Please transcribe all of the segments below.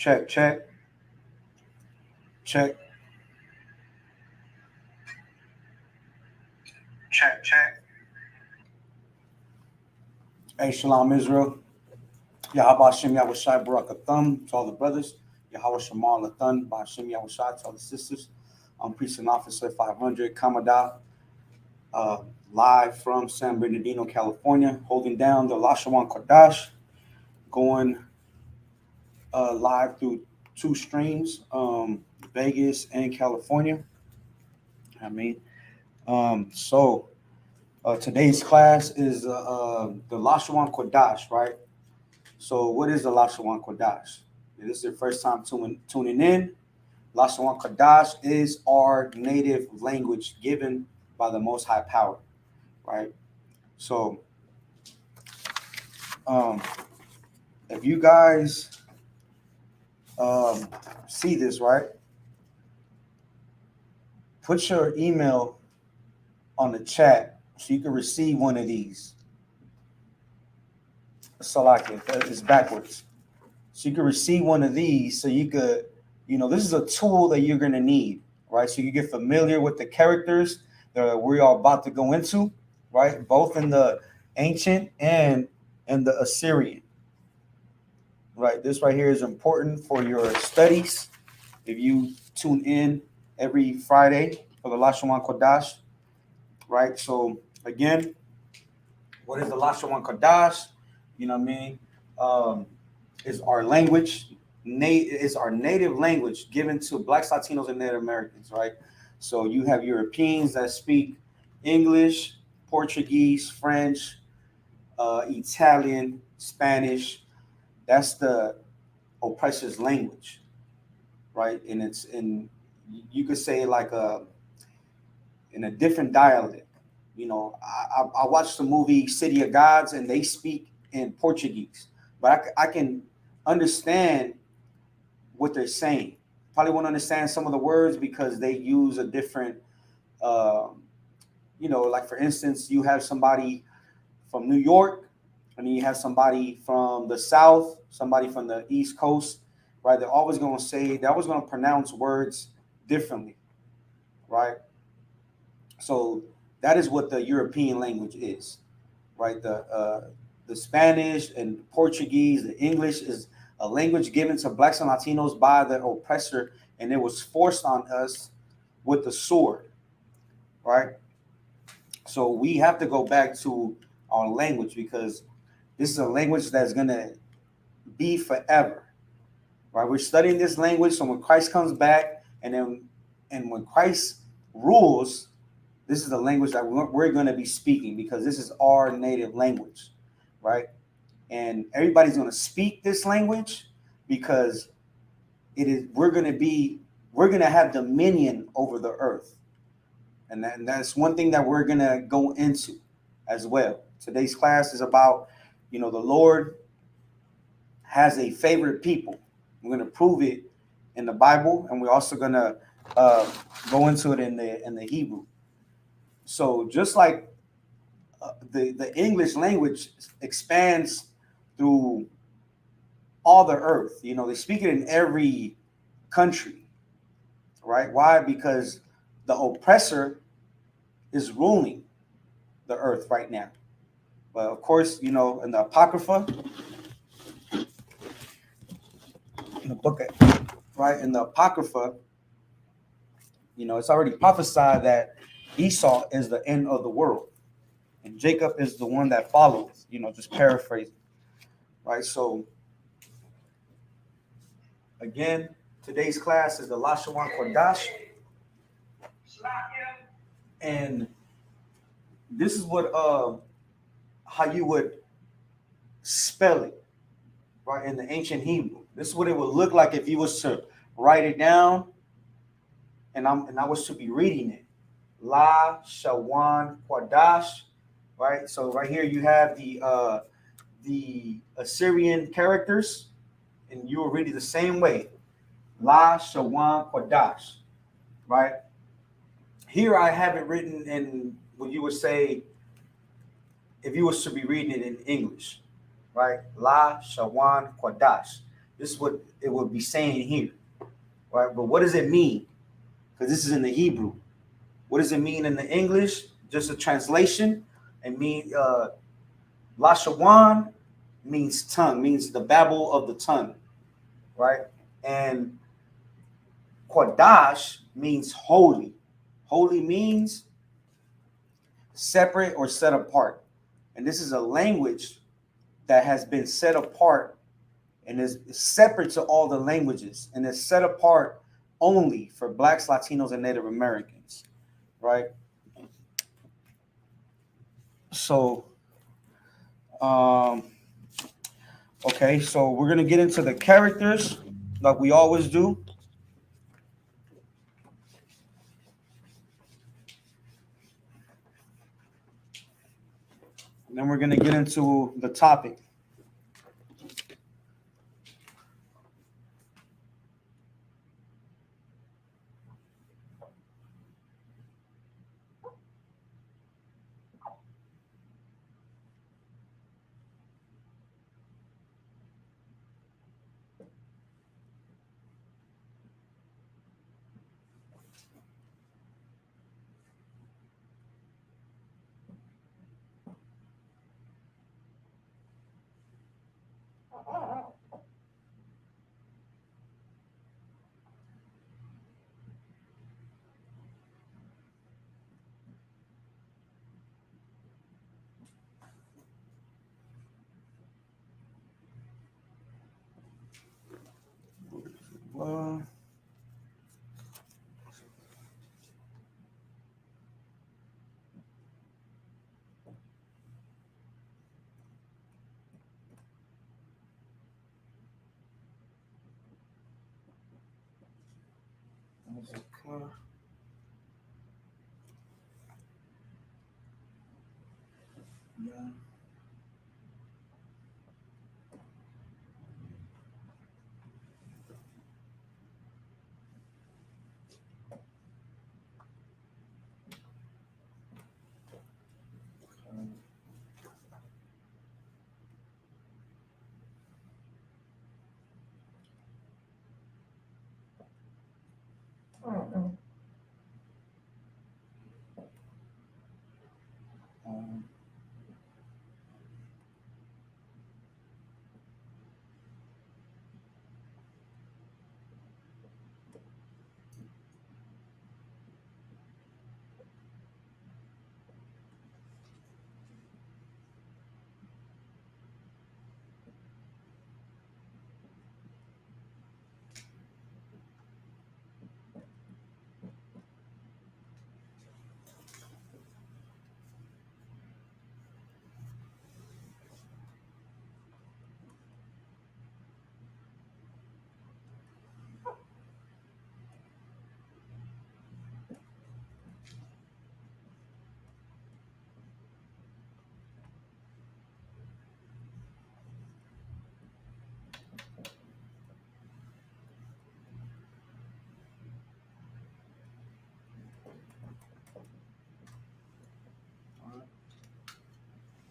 Check, check, check, check, check. Hey, Shalom Israel. Yahweh Hashem Yahweh Shai Barak Atham to all the brothers. Yahweh Shamal Athan Hashem Yahweh Shai to all the sisters. I'm Precinct Officer 500 Kamada, live from San Bernardino, California, holding down the Lashawan Qadash, going live through two streams, Vegas and California. So today's class is the Lashawan Qadash, right? So what is the Lashawan Qadash? If this is your first time tuning in, Lashawan Qadash is our native language given by the Most High Power, right? So if you guys see this, right, put your email on the chat so you can receive one of these. Salakia, it's backwards. So you can receive one of these so you could, this is a tool that you're going to need, right? So you get familiar with the characters that we are about to go into, right? Both in the ancient and in the Assyrian, right? This right here is important for your studies. If you tune in every Friday for the Lashawan Qadash, right? So again, what is the Lashawan Qadash? You know what I mean? Is our language, is our native language given to Blacks, Latinos, and Native Americans, right? So you have Europeans that speak English, Portuguese, French, Italian, Spanish. That's the oppressor's language, right? And it's you could say like in a different dialect. I watched the movie City of Gods, and they speak in Portuguese, but I can understand what they're saying. Probably won't understand some of the words because they use a different, like for instance, you have somebody from New York, and then you have somebody from the South, somebody from the East Coast, right? They're always going to pronounce words differently, right? So that is what the European language is, right? The Spanish and Portuguese, the English is a language given to Blacks and Latinos by the oppressor, and it was forced on us with the sword, right? So we have to go back to our language because this is a language that's going to be forever, right? We're studying this language, so when Christ comes back and when Christ rules, this is the language that we're going to be speaking because this is our native language, right? And everybody's going to speak this language because we're going to have dominion over the earth. And that's one thing that we're going to go into as well. Today's class is about, the Lord has a favorite people. We're going to prove it in the Bible, and we're also going to go into it in the Hebrew. So just like the English language expands through all the earth, they speak it in every country, right? Why? Because the oppressor is ruling the earth right now. But of course, in the Apocrypha, in the book, right, in the Apocrypha, it's already prophesied that Esau is the end of the world, and Jacob is the one that follows. Just paraphrasing, right? So again, today's class is the Lashawan Qadash, and this is what how you would spell it, right, in the ancient Hebrew. This is what it would look like if you was to write it down, and I was to be reading it. Lashawan Qadash, right? So right here you have the Assyrian characters, and you will read it the same way. Lashawan Qadash, right? Here I have it written in what you would say if you was to be reading it in English, right? Lashawan Qadash. This is what it would be saying here, right? But what does it mean? Because this is in the Hebrew. What does it mean in the English? Just a translation. It means Lashawan means tongue, means the babble of the tongue, right? And Qadash means holy. Holy means separate or set apart. And this is a language that has been set apart and is separate to all the languages and is set apart only for Blacks, Latinos, and Native Americans, right? So, um, okay, so we're gonna get into the characters like we always do. And then we're gonna get into the topic. Uh, um,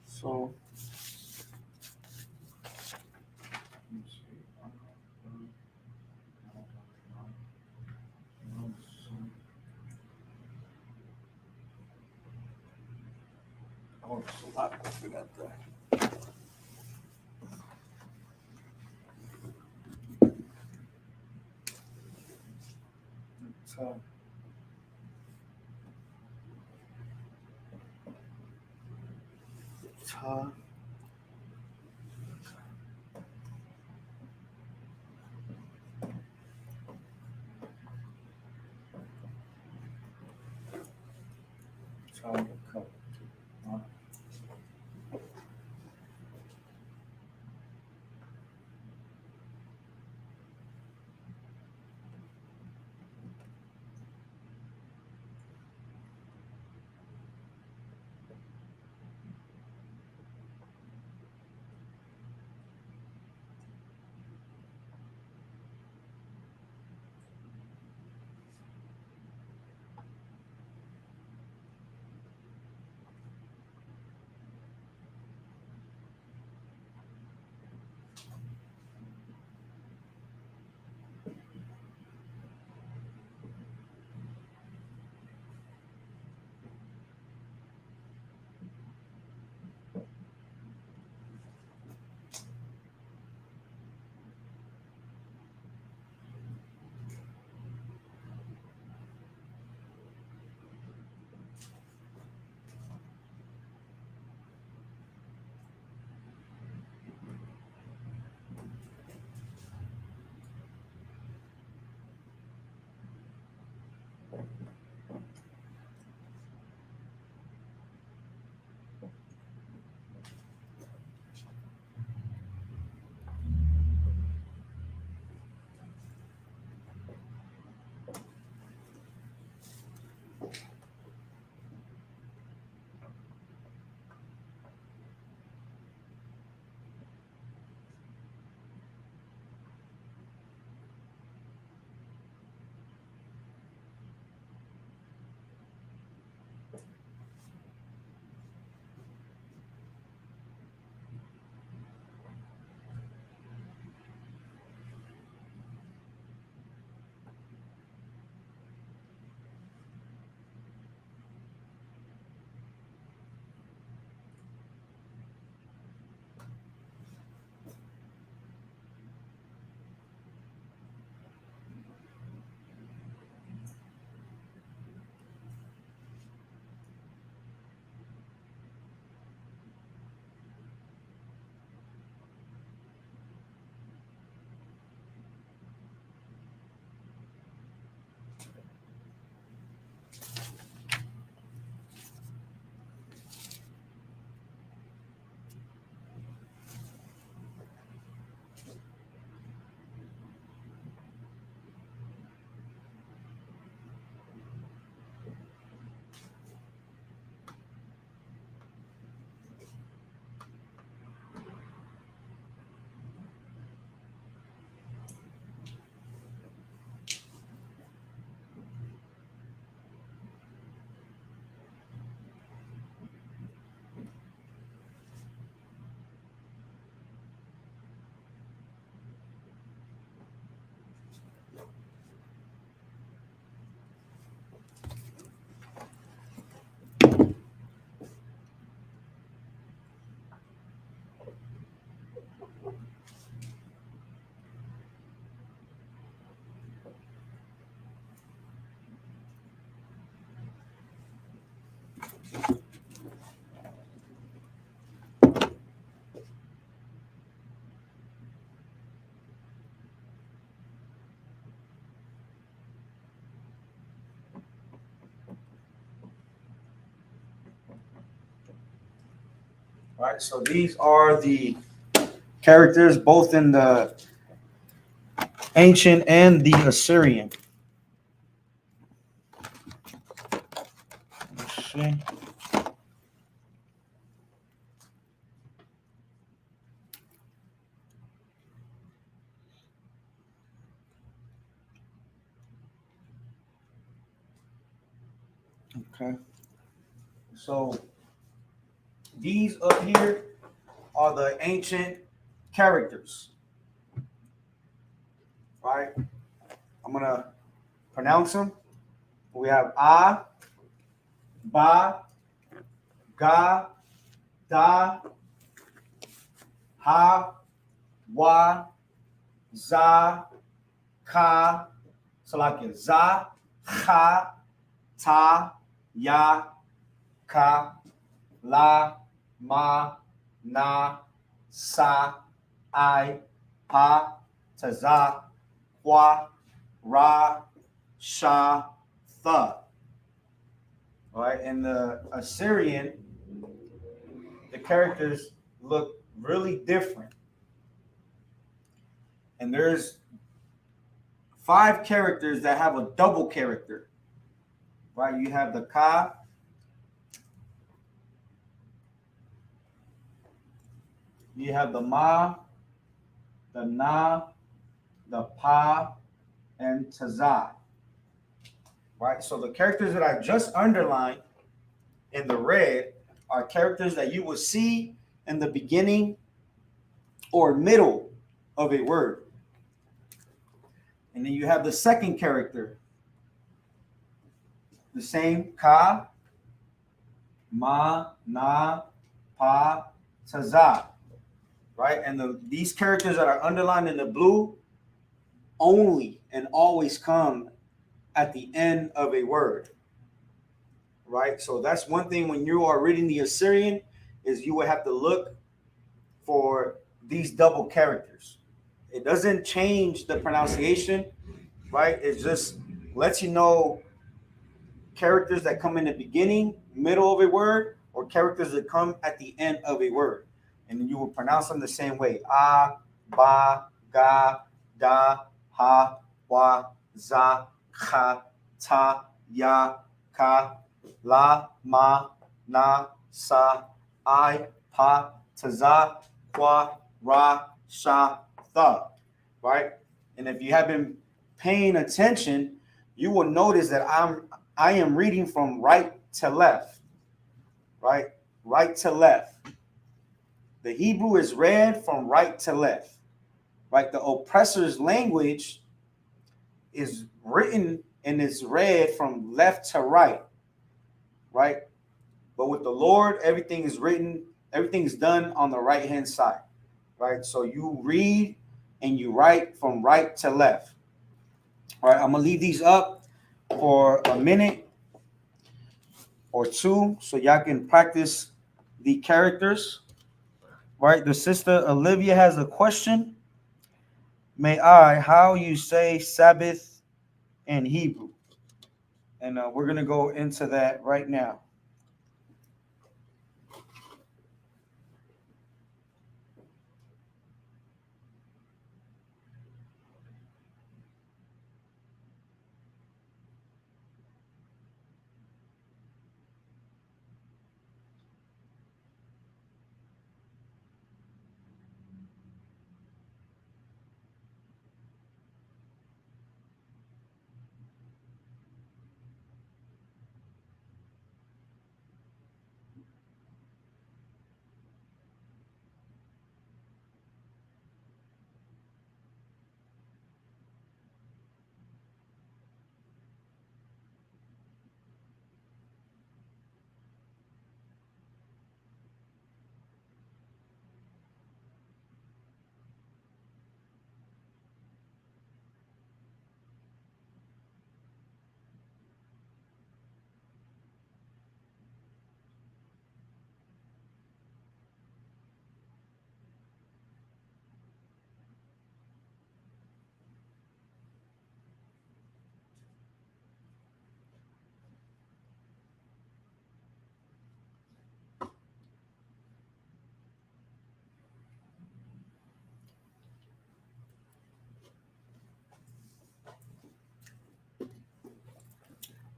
so oh, I forgot that. So, ta, ta, ta, All right, so these are the characters both in the ancient and the Assyrian. Let's see. Okay. So these up here are the ancient characters. Right? I'm gonna pronounce them. We have A, Ba, Ga, Da, Ha, Wa, Za, Ka, Salakia, Za, Cha, Ta, Ya, Ka, La, Ma, Na, Sa, I, Pa, Taza, Kwa, Ra, Sha, Tha. All right, in the Assyrian, the characters look really different. And there's 5 characters that have a double character. Right? You have the Ka, you have the Ma, the Na, the Pa, and Taza. Right? So the characters that I just underlined in the red are characters that you will see in the beginning or middle of a word. And then you have the second character, the same Ka, Ma, Na, Pa, Taza. Right? And these characters that are underlined in the blue only and always come at the end of a word. Right? So that's one thing when you are reading the Assyrian is you will have to look for these double characters. It doesn't change the pronunciation, right? It just lets you know characters that come in the beginning, middle of a word, or characters that come at the end of a word. And you will pronounce them the same way. A, ba, ga, da, ha, wa, za, cha, ta, ya, ka, la, ma, na, sa, I, pa, taza, kwa, ra, sha, tha. Right? And if you have been paying attention, you will notice that I am reading from right to left. Right? Right to left. The Hebrew is read from right to left. Right? The oppressor's language is written and is read from left to right. Right? But with the Lord, everything is written, everything is done on the right hand side. Right? So you read and you write from right to left. All right, I'm gonna leave these up for a minute or two so y'all can practice the characters. Right, the sister Olivia has a question. May I, how you say Sabbath in Hebrew? And we're gonna go into that right now.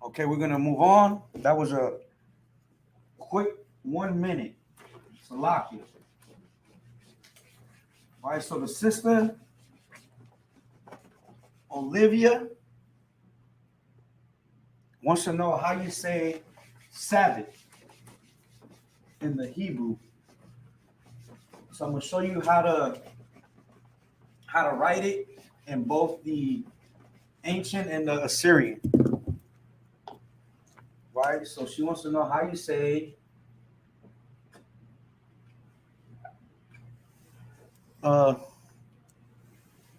Okay, we're gonna move on. That was a quick 1 minute. Salakia. All right, so the sister Olivia wants to know how you say Sabbath in the Hebrew. So I'm gonna show you how to write it in both the ancient and the Assyrian. Right? So she wants to know how you say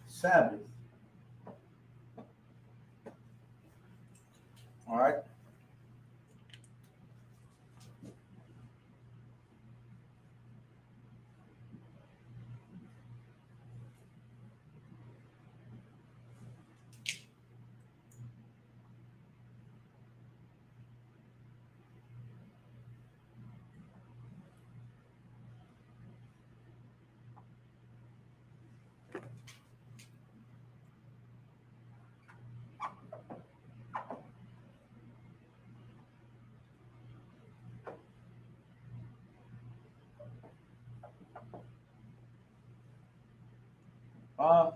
Sabbath. All right.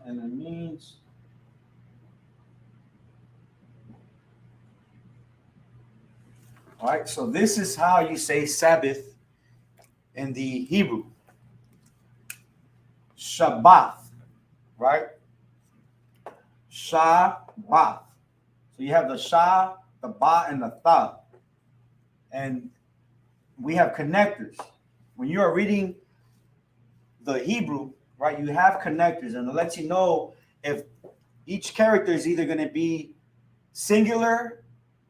And it means all right. So this is how you say Sabbath in the Hebrew. Shabbat, right? Shabbat. So you have the Sha, the Ba, and the Tha. And we have connectors. When you are reading the Hebrew, right, you have connectors, and it lets you know if each character is either going to be singular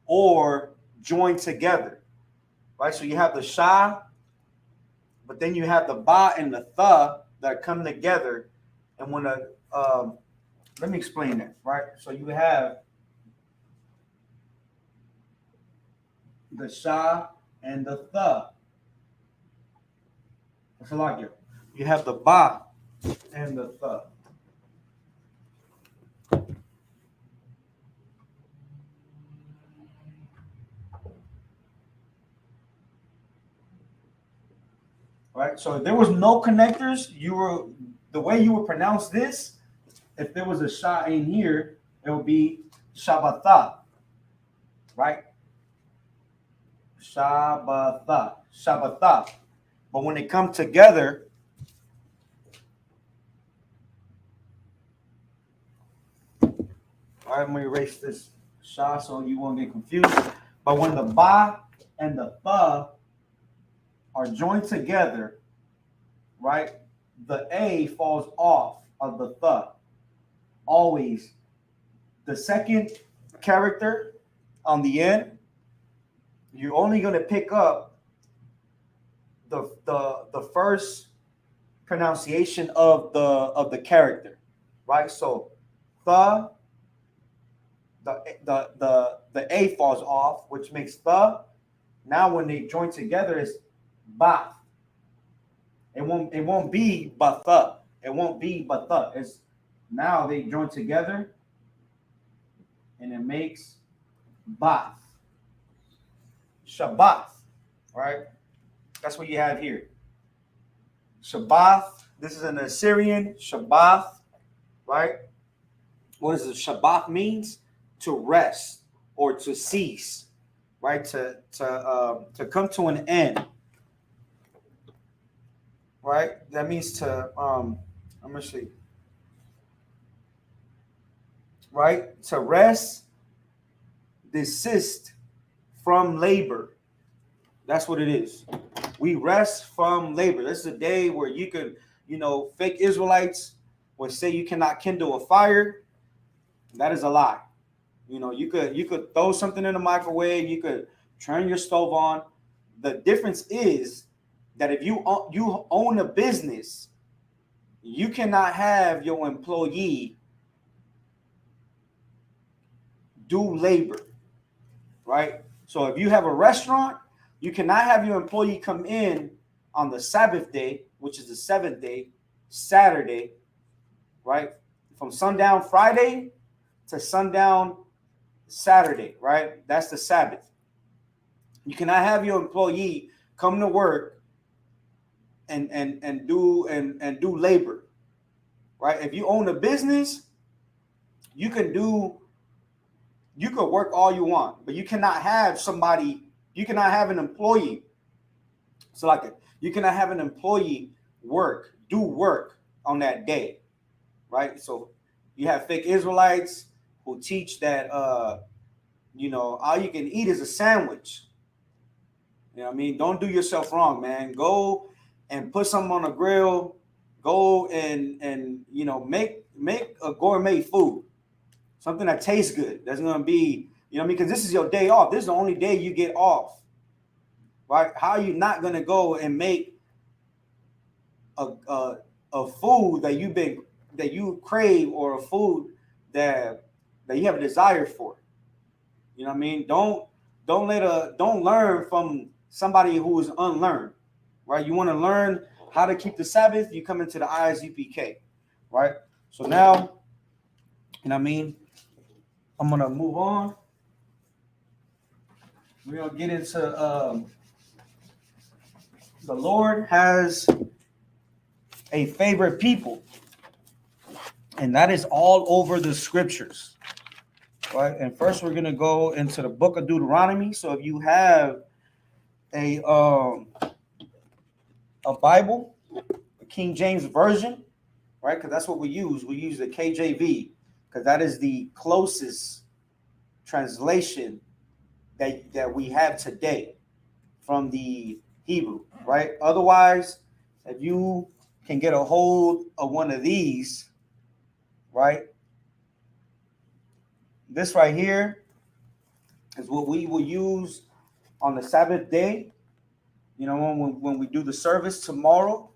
or joined together, right? So you have the Sha, but then you have the Ba and the Tha that come together. And when let me explain that, right? So you have the sha and the th. What's it like here? You have the ba and the th. Right? So if there was no connectors, the way you would pronounce this, if there was a sha in here, it would be Shabbatha, right? Shabbatha, Shabbatha. But when they come together, all right, I'm gonna erase this sha so you won't get confused. But when the ba and the tha are joined together, right, the a falls off of the tha. Always. The second character on the end, you're only going to pick up the first pronunciation of the character, right? So the a falls off, which makes the. Now when they join together, it's ba. It won't be but the. It won't be but the. It's now they join together, and it makes bath. Shabbat, right? That's what you have here. Shabbat. This is an Assyrian Shabbat, right? What does the Shabbat means? To rest or to cease, right? To come to an end, right? That means to I'm gonna see, right? To rest, desist from labor. That's what it is. We rest from labor. This is a day where you could, fake Israelites would say you cannot kindle a fire. That is a lie. You could throw something in the microwave. You could turn your stove on. The difference is that if you own a business, you cannot have your employee do labor, right? So if you have a restaurant, you cannot have your employee come in on the Sabbath day, which is the seventh day, Saturday, right? From sundown Friday to sundown Saturday, right? That's the Sabbath. You cannot have your employee come to work and do labor, right? If you own a business, you could work all you want, but you cannot have an employee. So you cannot have an employee do work on that day, right? So you have fake Israelites who teach that all you can eat is a sandwich. You know what I mean? Don't do yourself wrong, man. Go and put something on a grill. Go and make a gourmet food. Something that tastes good. That's gonna be, because this is your day off. This is the only day you get off. Right? How are you not gonna go and make a food that you crave, or a food that you have a desire for? You know what I mean? Don't learn from somebody who is unlearned, right? You want to learn how to keep the Sabbath, you come into the Isupk, right? So now, you know what I mean? I'm gonna move on. We're gonna get into the Lord has a favorite people, and that is all over the scriptures. Right, and first we're gonna go into the book of Deuteronomy. So if you have a Bible, a King James version, right? Because that's what we use. We use the KJV because that is the closest translation that we have today from the Hebrew, right? Otherwise, if you can get a hold of one of these, right? This right here is what we will use on the Sabbath day. When we do the service tomorrow,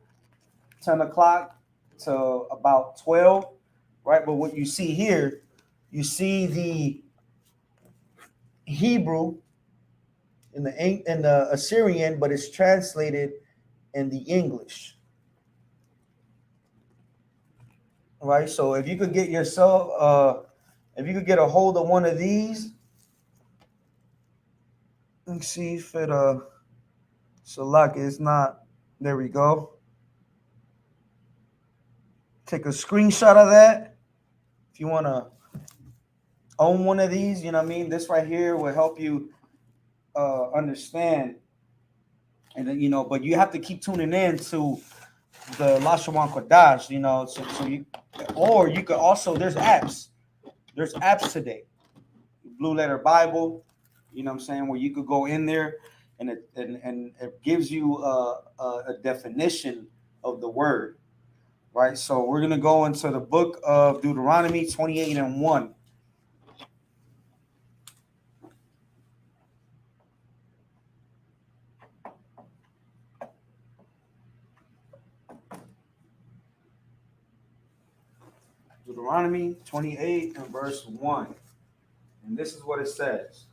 10 o'clock to about 12, right? But what you see here, you see the Hebrew in the Assyrian, but it's translated in the English. Right. So if you could get yourself, if you could get a hold of one of these, let's see if it select is not. There we go. Take a screenshot of that if you want to own one of these. You know what I mean? This right here will help you understand. And then, but you have to keep tuning in to the Lashawan Qadash, so you, or you could also, there's apps today, Blue Letter Bible, what I'm saying, where you could go in there and it gives you a definition of the word, right? So we're going to go into the book of Deuteronomy 28:1. Deuteronomy 28 and verse 1. And this is what it says.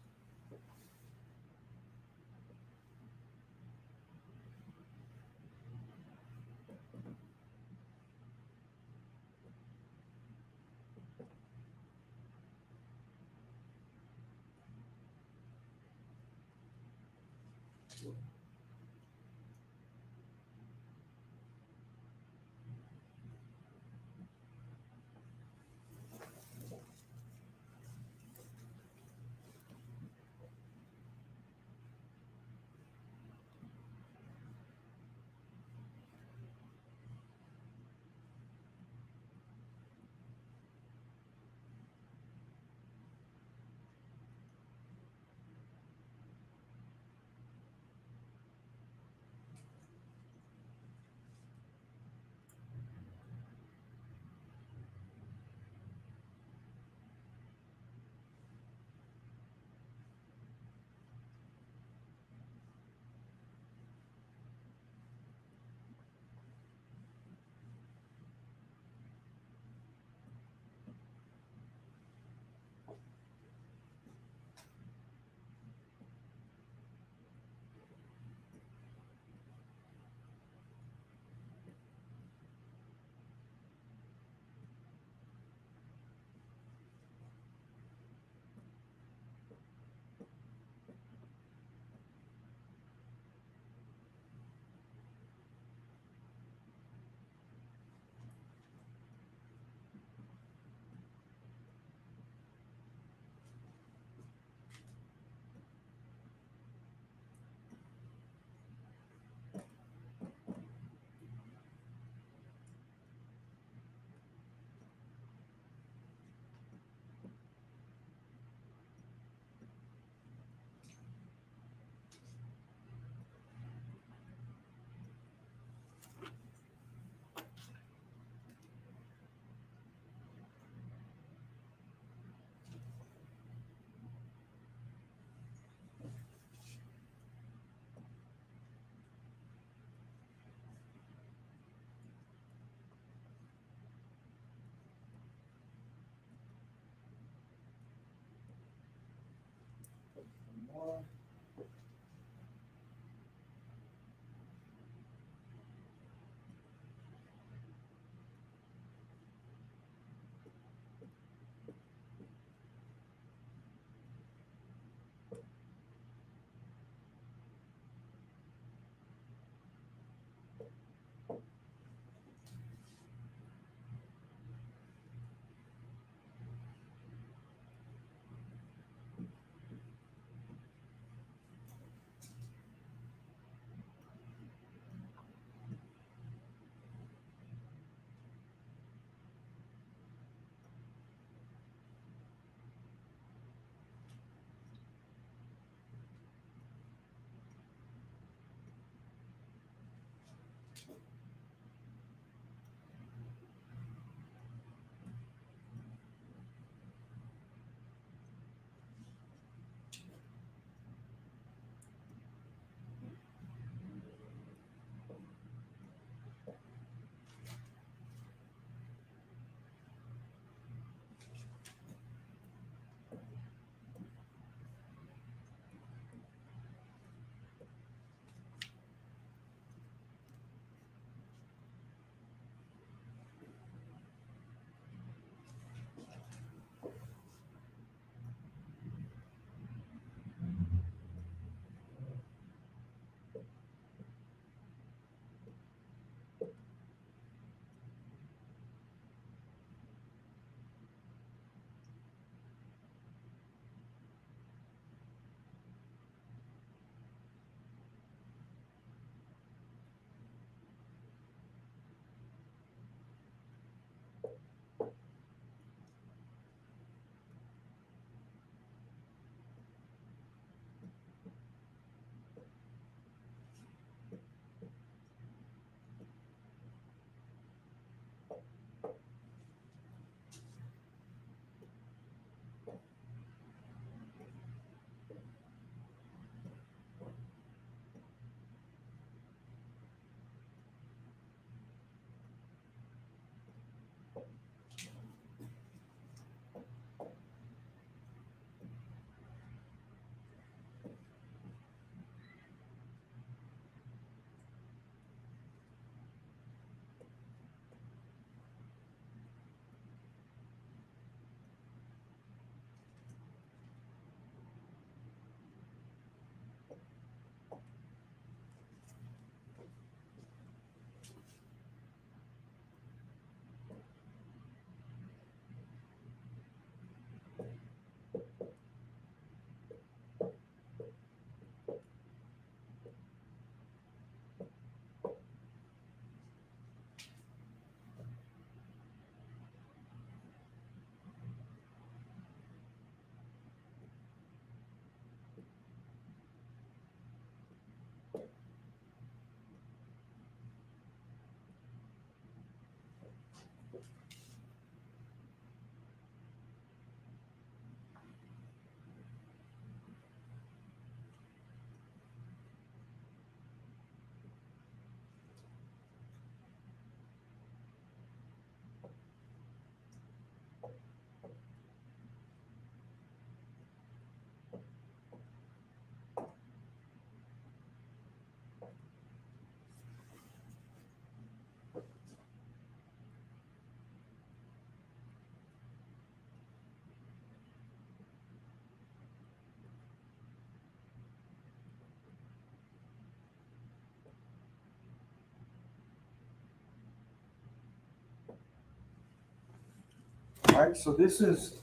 right? So this is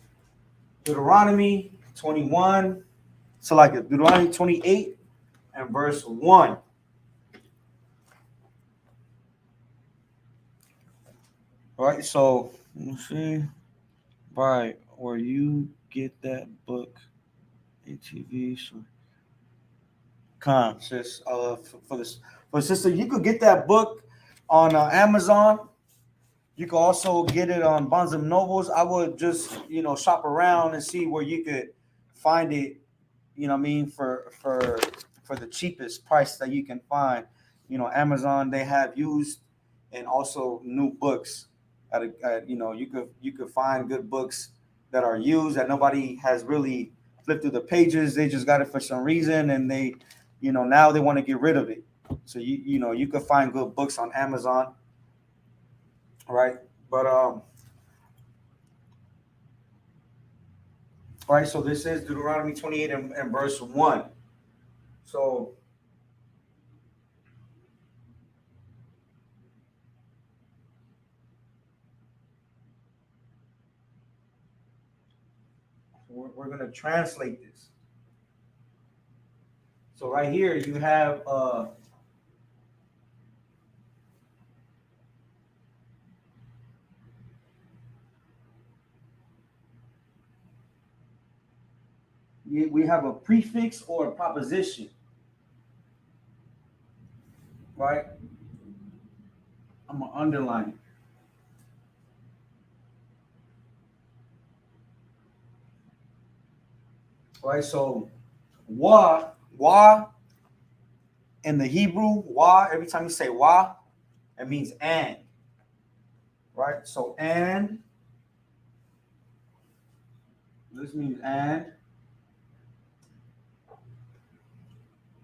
Deuteronomy 21. So like Deuteronomy 28 and verse 1. All right, so let's see. Right, where you get that book, ATV. So, sis, for sister, you could get that book on Amazon. You can also get it on Barnes and Nobles. I would just shop around and see where you could find it. You know what I mean, for the cheapest price that you can find. Amazon, they have used and also new books. You could find good books that are used that nobody has really flipped through the pages. They just got it for some reason, and they, now they want to get rid of it. So you could find good books on Amazon, right? But all right. So this is Deuteronomy 28 and verse 1. So we're going to translate this. So right here you have we have a prefix or a proposition, right? I'm gonna underline it. Right, so wa in the Hebrew, wa, every time you say wa, it means and, right? So and, this means and,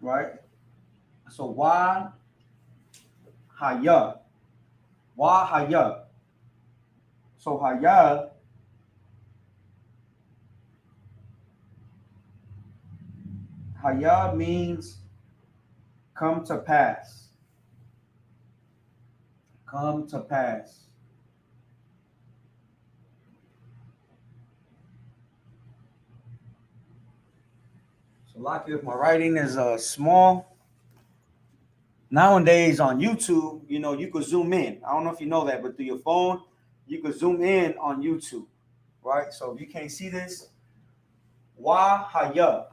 right? So wa haya, wa haya. So haya means come to pass. Come to pass. So like if my writing is small, nowadays on YouTube, you could zoom in. I don't know if you know that, but through your phone, you could zoom in on YouTube, right? So if you can't see this, wa haya,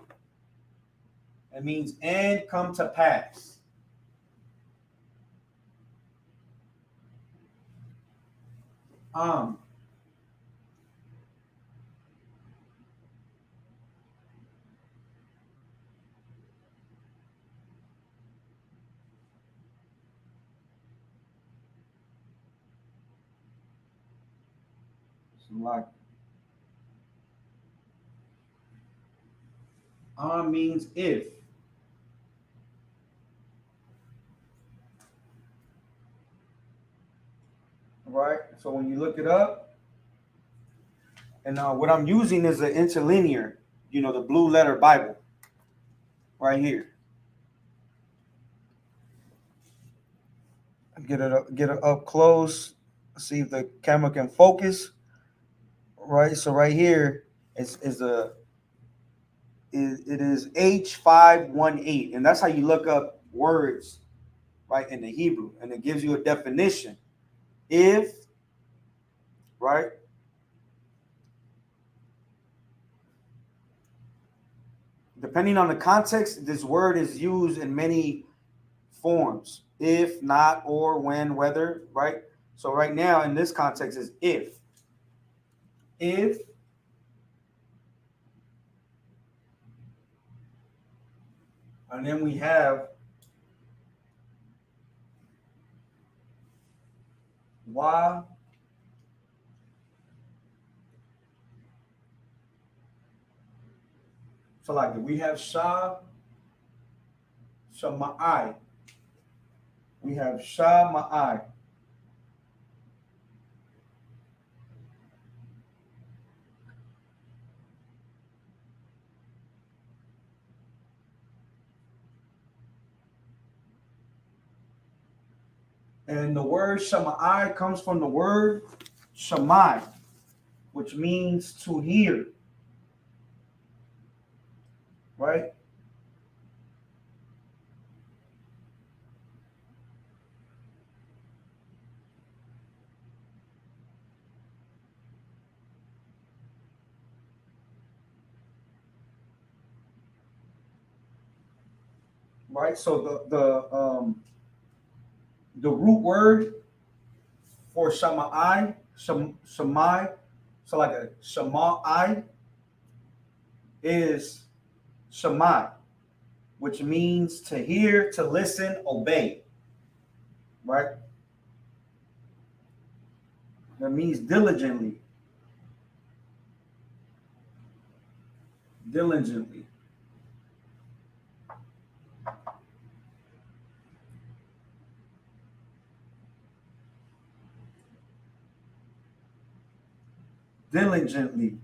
it means and come to pass. Um, so like means if. Right? So when you look it up, and what I'm using is an interlinear, the blue letter Bible, right here. Get it up close. See if the camera can focus. Right. So right here is it is H518, and that's how you look up words, right, in the Hebrew, and it gives you a definition. If, right, depending on the context, this word is used in many forms. If, not, or, when, whether, right? So right now in this context is if. If and then we have wa. So like we have sha, shama'ai. We have shama'ai. And the word shama'ai comes from the word shamai, which means to hear, right? Right. So the root word for shamai, shamai, so like a shamai is shamai, which means to hear, to listen, obey. Right. That means diligently, diligently. Diligently,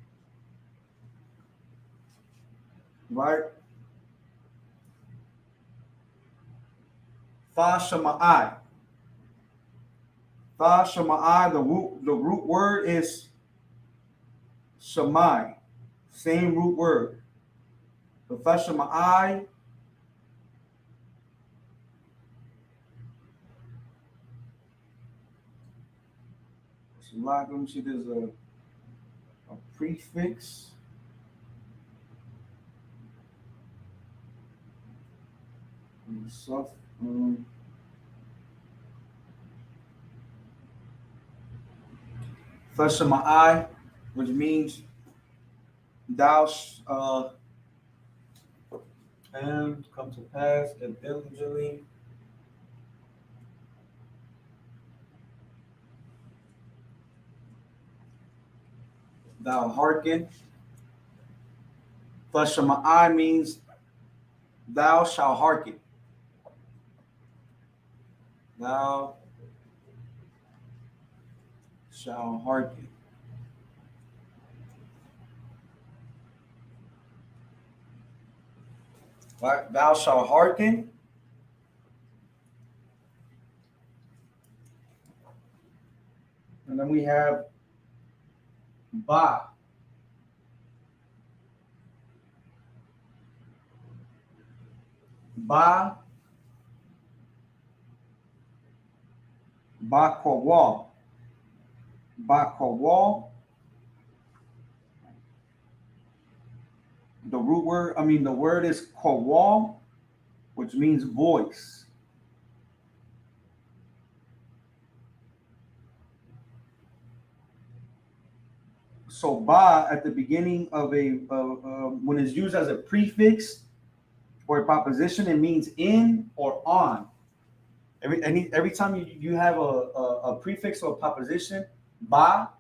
right? Fa shamai. Fa shamai, the root word is shamai. Same root word. The fa shamai, let me see, there's a prefix. Um, fa shamai, which means thou and come to pass and diligently. Thou hearken. Fa shamai means thou shalt hearken. Thou shalt hearken. Right? Thou shalt hearken. And then we have ba. Ba, ba kawal. Ba kawal. The word is kawal, which means voice. So ba at the beginning of when it's used as a prefix or a proposition, it means in or on. Every time you have a prefix or a proposition, ba,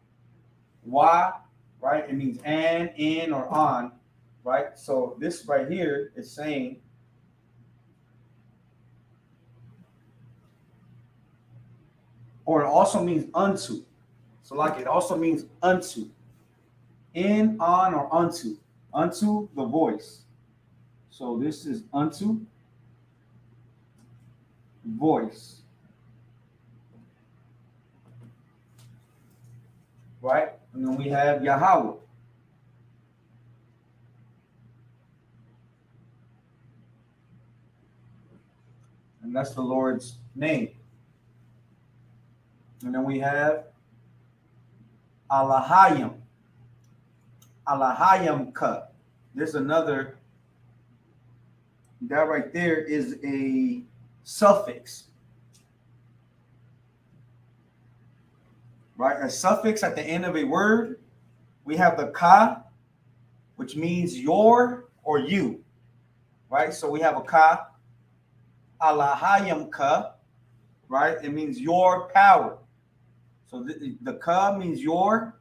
wa, right? It means and, in, or on, right? So this right here is saying, or it also means unto. So like it also means unto, in, on, or unto the voice. So this is unto voice, right? And then we have Yahweh, and that's the Lord's name. And then we have Alahayim, Alahayim Ka. There's another, that right there is a suffix, right? A suffix at the end of a word. We have the ka, which means your or you, right? So we have a ka, Alahayim Ka, right? It means your power. So the ka means your,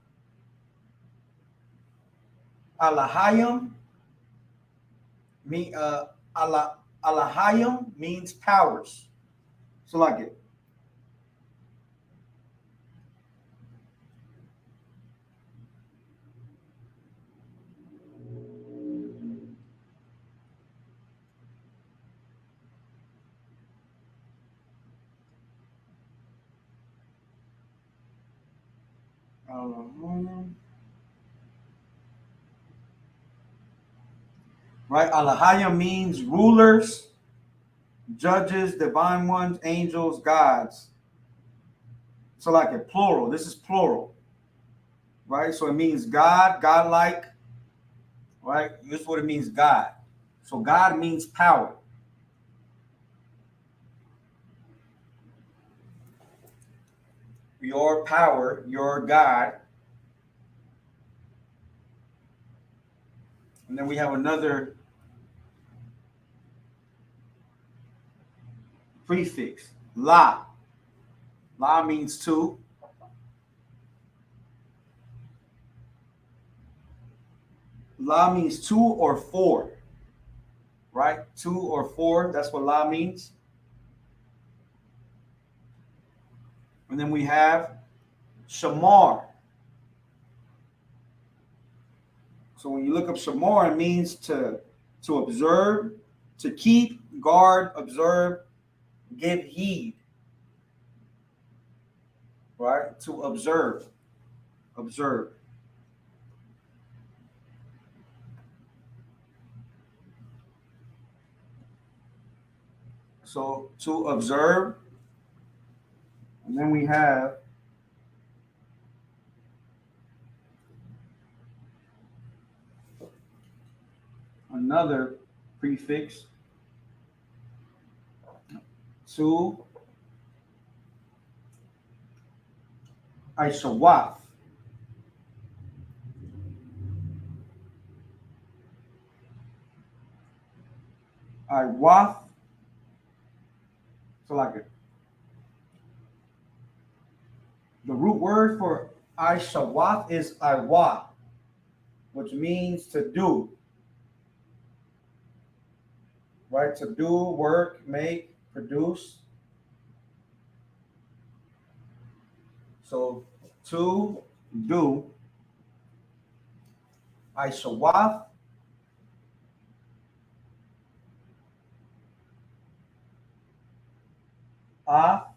Alahayim Alahayim means powers. So like it. Alahayim. right? Alahaya means rulers, judges, divine ones, angels, gods. So like a plural. This is plural, right? So it means God, godlike, right? This is what it means, God. So God means power. Your power, your God. And then we have another prefix, la. La means two. La means two or four, right? Two or four, that's what la means. And then we have shamar. So when you look up shamar, it means to observe, to keep, guard, observe, give heed, right? To observe, observe. So to observe, and then we have another prefix, to Aishawaf. Iwaf. So like it. The root word for Aishawaf is Iwa, which means to do. Right? To do, work, make, produce. So to do. Aishawaf. Ah.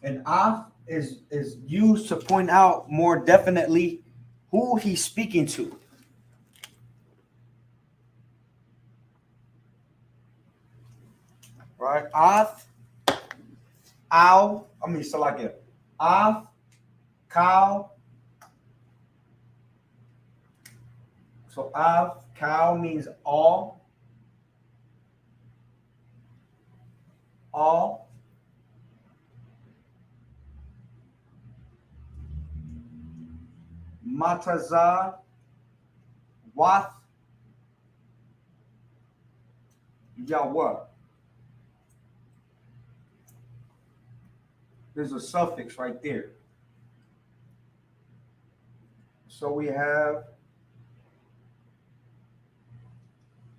And af is used to point out more definitely who he's speaking to. Right? Af, ow, so like it. Af, cow. So af, cow means all. All. Mataza, wath, Yahweh. There's a suffix right there. So we have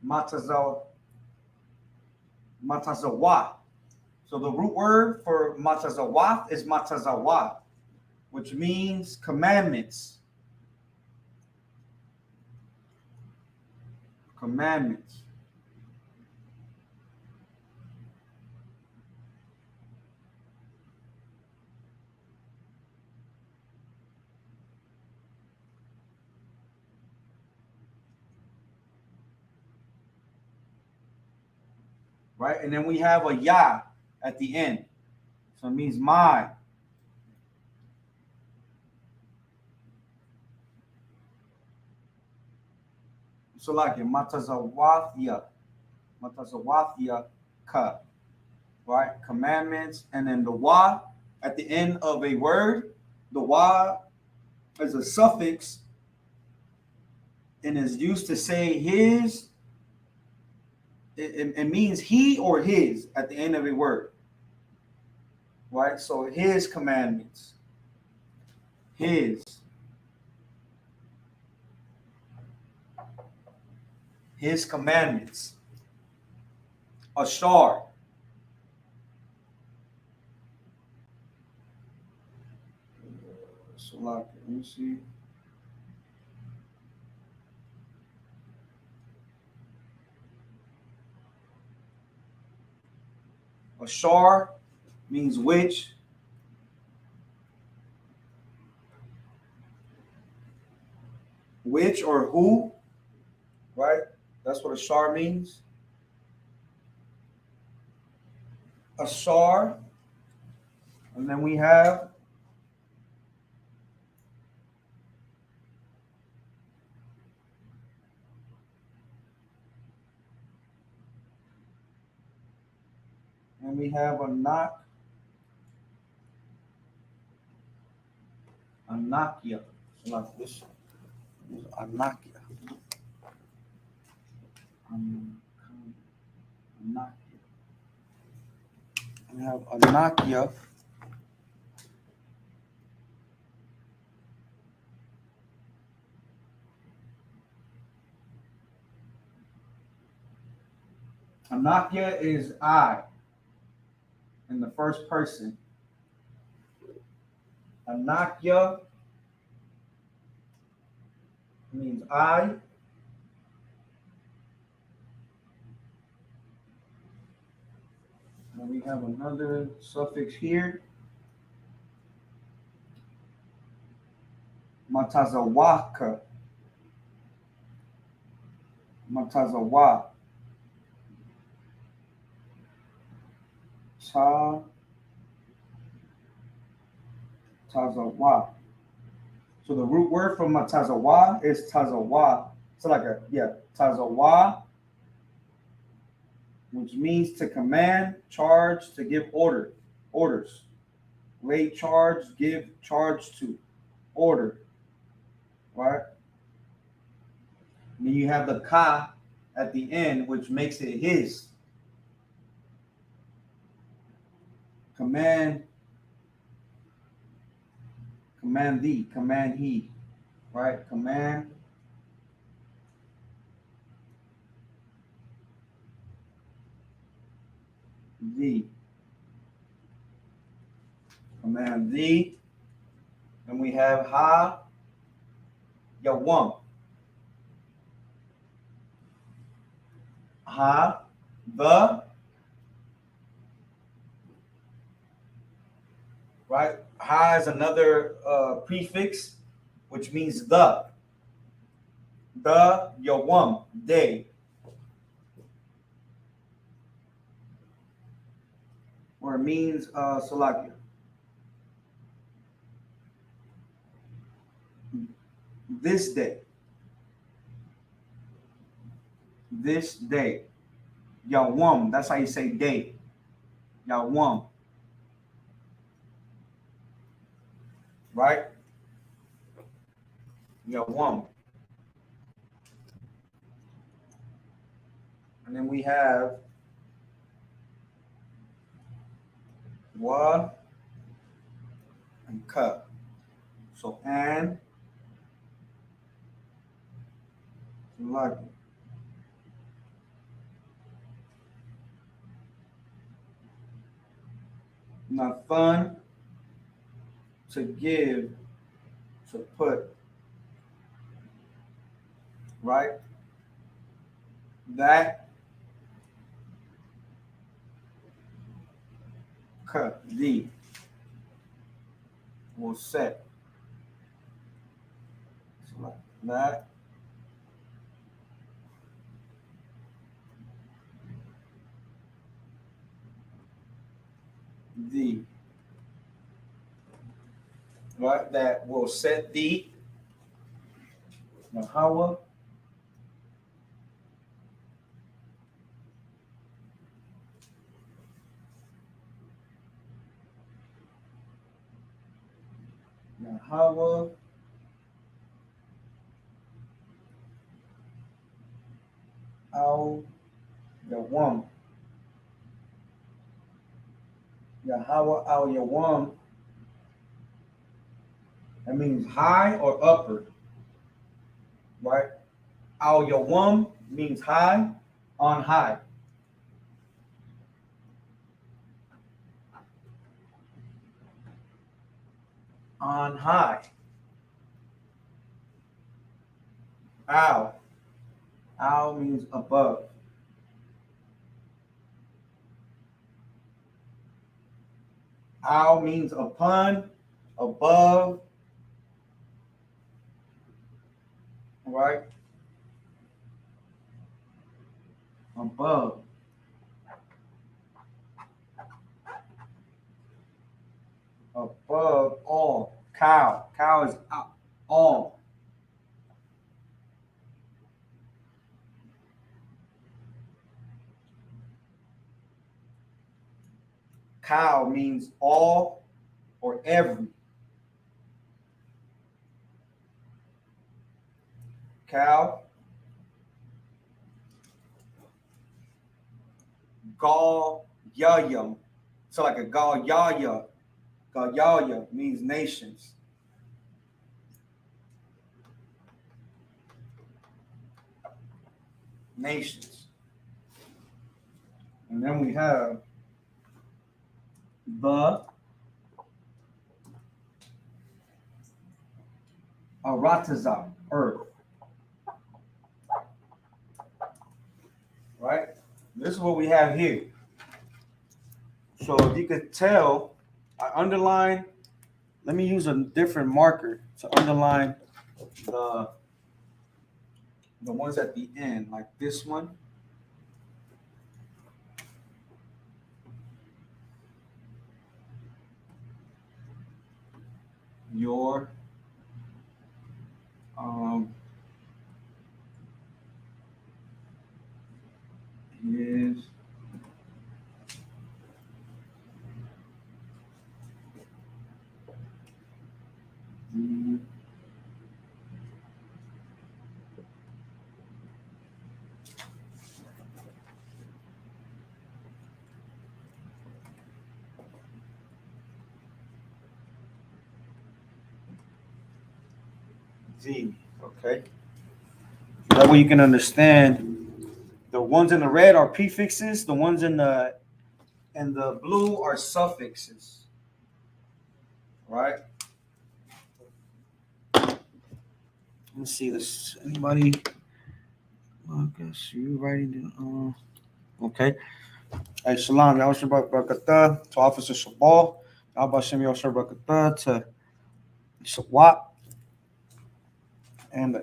matazawa. So the root word for matazawah is matazawah, which means commandments. Commandments. Right? And then we have a Yah at the end. So it means my. So like it, matazawathia. Matazawathia ka. Right? Commandments. And then the wa at the end of a word, the wa is a suffix and is used to say his. It means he or his at the end of a word. Right? So his commandments. His. His commandments. A star. So like, let me see. Ashar means which. Which or who, right? That's what ashar means. Ashar. And then we have anak. Anakia. So like this. Anakia. Anakia. We have Anakia. Anakia is I in the first person. Anakia means I. And we have another suffix here. Matazawaka. Matazawa. Tazawa. So the root word from Matazawa is Tazawa. So like Tazawa, which means to command, charge, to give orders. Lay charge, give charge to, order. Right? And then you have the ka at the end, which makes it his. Command thee, command he, right? Command thee, command thee. And we have ha yawam. Ha, the, right? Ha is another prefix, which means the yawam, day. Or it means salakia. This day. This day. Yawam, that's how you say day. Yawam. Right? Yawam. And then we have wa and ka. So and like Nathan, to give, to put, right? That ka, thee, will set. So like that. Thee, right? That will set thee. Yahweh. Yahweh. Al Yawam. Yahweh Al Yawam. That means high or upper, right? Al Yawam means high, on high. on high. Al. Al means above. Al means upon, above, right? Above. Above all. Cow. Cow is all. Cow means all or every. Cow. Gal yayam. So like a gal yaya. Gal yaya means nations. Nations. And then we have the Arataza, earth. Right? This is what we have here. So if you could tell, I underline, let me use a different marker to underline the the ones at the end, like this one. Your is the Z. Okay. That way you can understand the ones in the red are prefixes, the ones in the blue are suffixes. Right? Let me see this. Anybody? Well, I guess you writing down. Okay. Hey, Shalom. Y'all Shabbat Barakatah to Officer Shabal. Y'all Bashem Yahweh Shabbat Barakatah to Shawat. And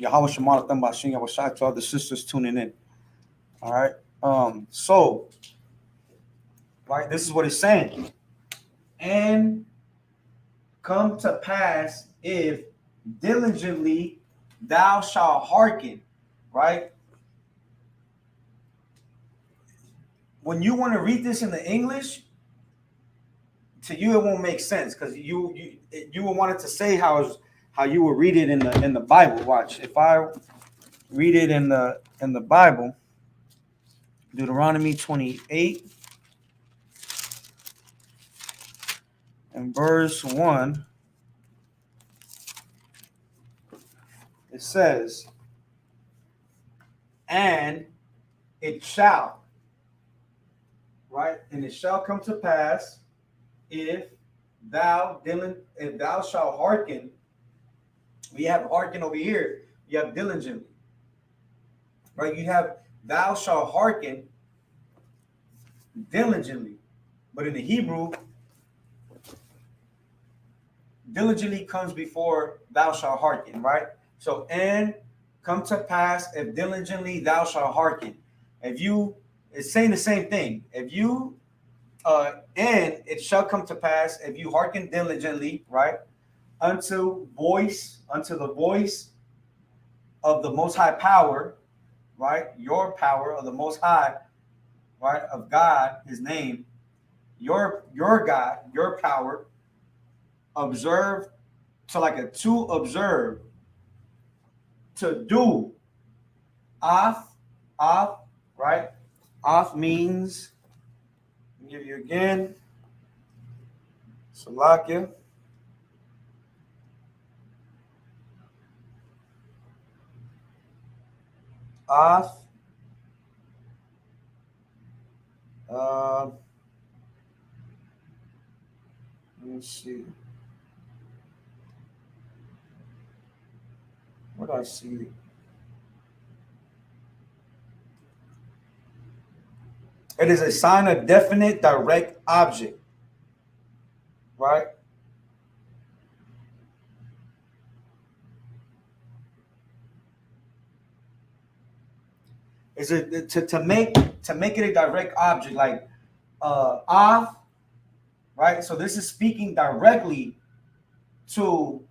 Yahweh Shemar Tam Bashem Yahweh Shai to all the sisters tuning in. All right. So, right, this is what it's saying. And come to pass if diligently thou shalt hearken, right? When you want to read this in the English, to you it won't make sense because you will want it to say how you would read it in the Bible. Watch, if I read it in the Bible, Deuteronomy 28 and verse 1, it says, and it shall, right? And it shall come to pass if thou shalt hearken. We have hearken over here. You have diligently, right? You have thou shalt hearken diligently, but in the Hebrew, diligently comes before thou shalt hearken, right? So, and come to pass if diligently thou shalt hearken. If you, it's saying the same thing. If you, and it shall come to pass if you hearken diligently, right? Unto the voice of the Most High power, right? Your power of the Most High, right? Of God, His name, your God, your power. Observe, to observe, to do. Off, off, right? Off means, I'll give you again, Salakia. Off. Let me see. What do I see? It is a sign of definite direct object, right? Is it to make it a direct object like off, right? So this is speaking directly to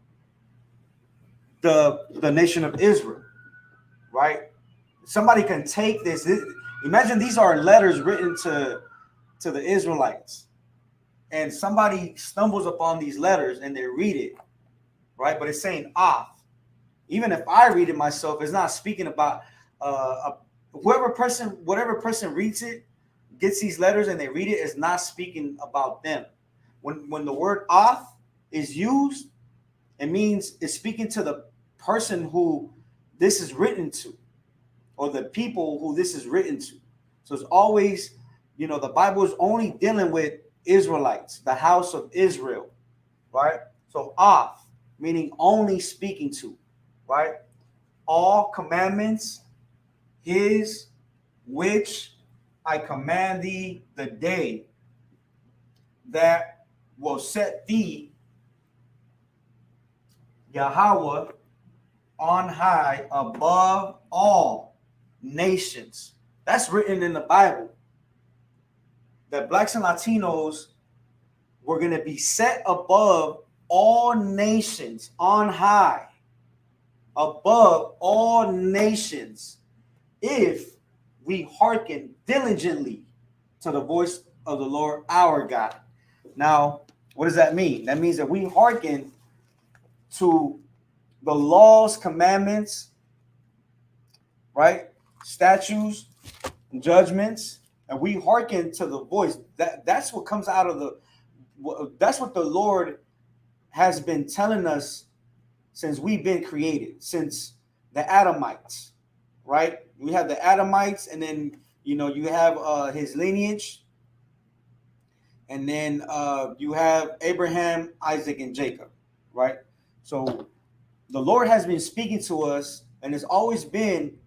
the nation of Israel, right? Somebody can take this. Imagine these are letters written to the Israelites, and somebody stumbles upon these letters and they read it, right? But it's saying off. Even if I read it myself, it's not speaking about whatever person reads it, gets these letters and they read it, is not speaking about them. When the word off is used, it means it's speaking to the person who this is written to, or the people who this is written to. So it's always, the Bible is only dealing with Israelites, the house of Israel, right? So off, meaning only speaking to, right? All commandments, his, which I command thee the day that will set thee, Yahweh, on high above all nations. That's written in the Bible. That blacks and Latinos were going to be set above all nations, on high, above all nations, if we hearken diligently to the voice of the Lord our God. Now, what does that mean? That means that we hearken to the laws, commandments, right? Statutes, judgments, and we hearken to the voice. That's what comes out of that's what the Lord has been telling us since we've been created, since the Adamites, right? We have the Adamites, and then you have his lineage, and then you have Abraham, Isaac, and Jacob, right? So the Lord has been speaking to us, and it's always been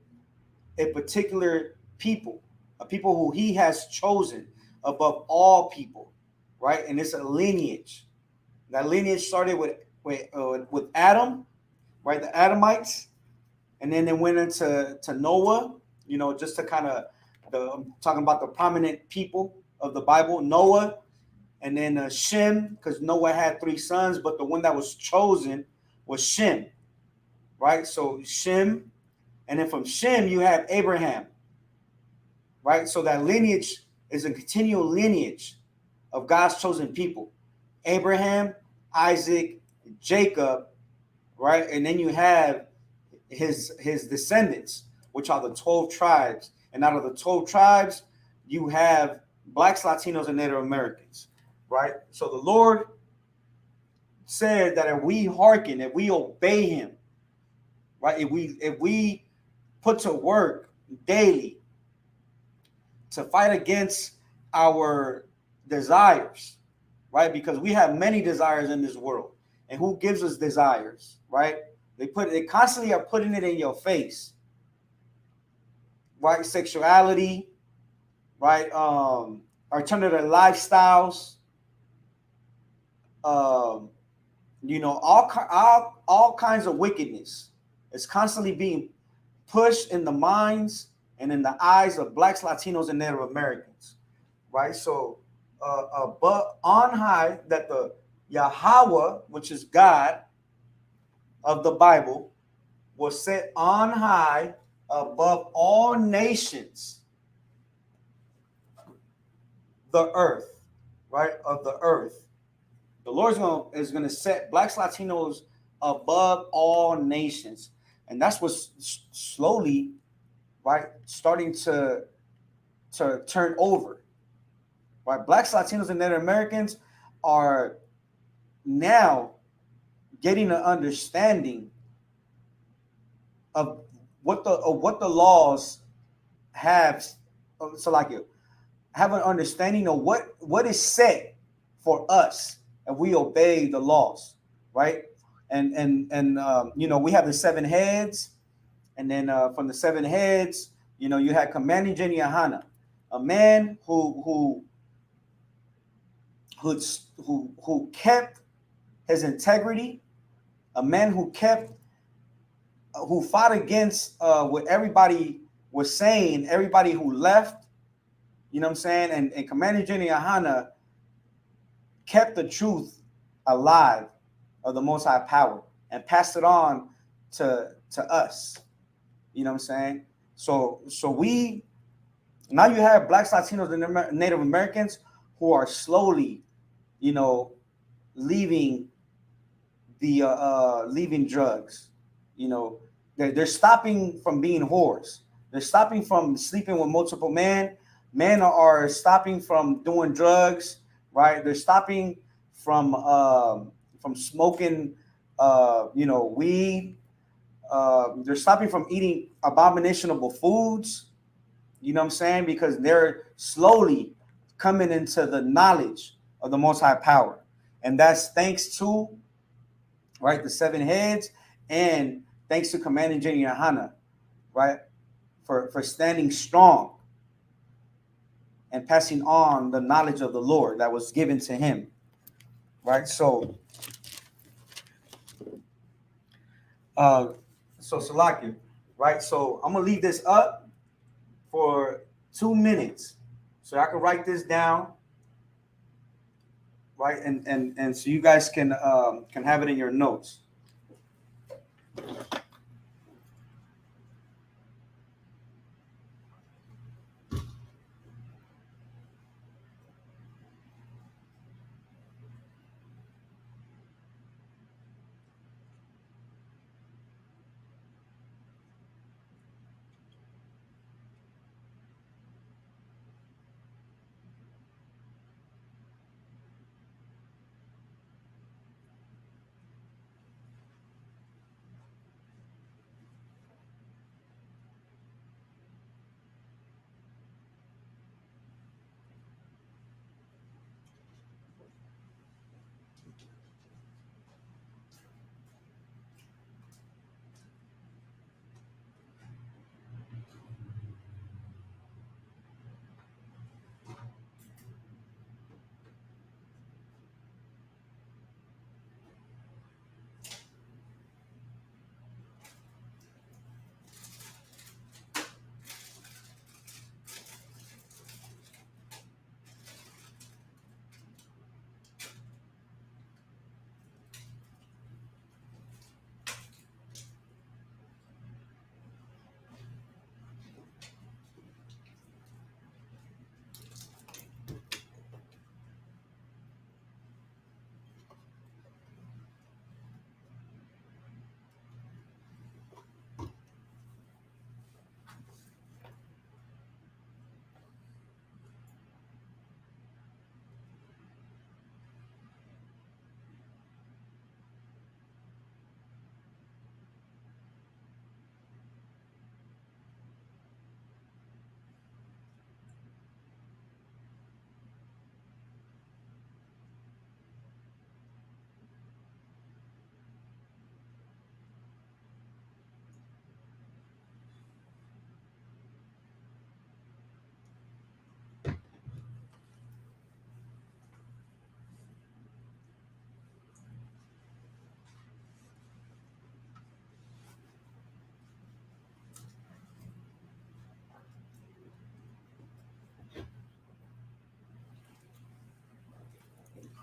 a particular people, a people who he has chosen above all people, right? And it's a lineage. That lineage started with Adam, right? The Adamites, and then they went into Noah, just to kind of I'm talking about the prominent people of the Bible, Noah, and then Shem, because Noah had 3 sons, but the one that was chosen was Shem, right? So Shem, and then from Shem you have Abraham, right? So that lineage is a continual lineage of God's chosen people. Abraham, Isaac, Jacob, right? And then you have his descendants, which are the 12 tribes. And out of the 12 tribes, you have blacks, Latinos, and Native Americans, right? So the Lord said that if we hearken, if we obey him, right? If we put to work daily to fight against our desires, right? Because we have many desires in this world. And who gives us desires, right? They constantly are putting it in your face, right? Sexuality, right? Alternative lifestyles, all kinds of wickedness. It's constantly being pushed in the minds and in the eyes of blacks, Latinos, and Native Americans, right? So, but on high, that the Yahweh, which is God of the Bible, was set on high above all nations, the earth, right? Of the earth. The Lord is going to set blacks, Latinos above all nations. And that's what's slowly, right, starting to turn over. Right? Blacks, Latinos, and Native Americans are now getting an understanding of what the laws have. So like you have an understanding of what is set for us, and we obey the laws, right? and we have the seven heads, and then from the seven heads, you had commanding Jenny Ahana, a man who kept his integrity, a man who fought against what everybody was saying, everybody who left, you know what I'm saying? And Commander Jenny Ahana kept the truth alive of the Most High power and passed it on to us. You know what I'm saying? So we now you have Blacks, Latinos, and Native Americans who are slowly, leaving leaving drugs. They're stopping from being whores. They're stopping from sleeping with multiple men. Men are stopping from doing drugs, right? They're stopping from smoking, weed. They're stopping from eating abominable foods. You know what I'm saying? Because they're slowly coming into the knowledge of the Most High power, and that's thanks to, right, the seven heads, and thanks to Commander Jenny Ahana, right, for standing strong and passing on the knowledge of the Lord that was given to him, right? So Salakia, right? So I'm gonna leave this up for 2 minutes, so I can write this down, right? And so you guys can have it in your notes.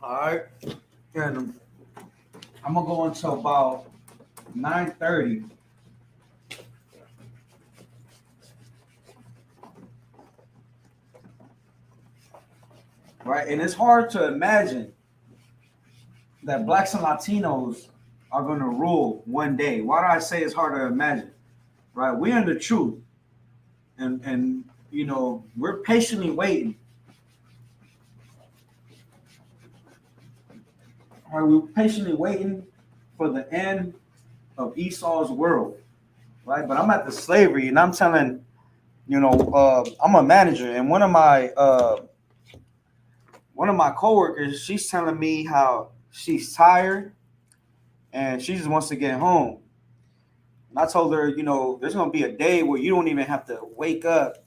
All right, and I'm gonna go until about 9:30. Right, and it's hard to imagine that Blacks and Latinos are going to rule one day. Why do I say it's hard to imagine? Right, we're in the truth, and we're patiently waiting. Right, we're patiently waiting for the end of Esau's world. Right, but I'm at the slavery, and I'm telling, I'm a manager, and one of my coworkers, she's telling me how she's tired and she just wants to get home. And I told her, there's gonna be a day where you don't even have to wake up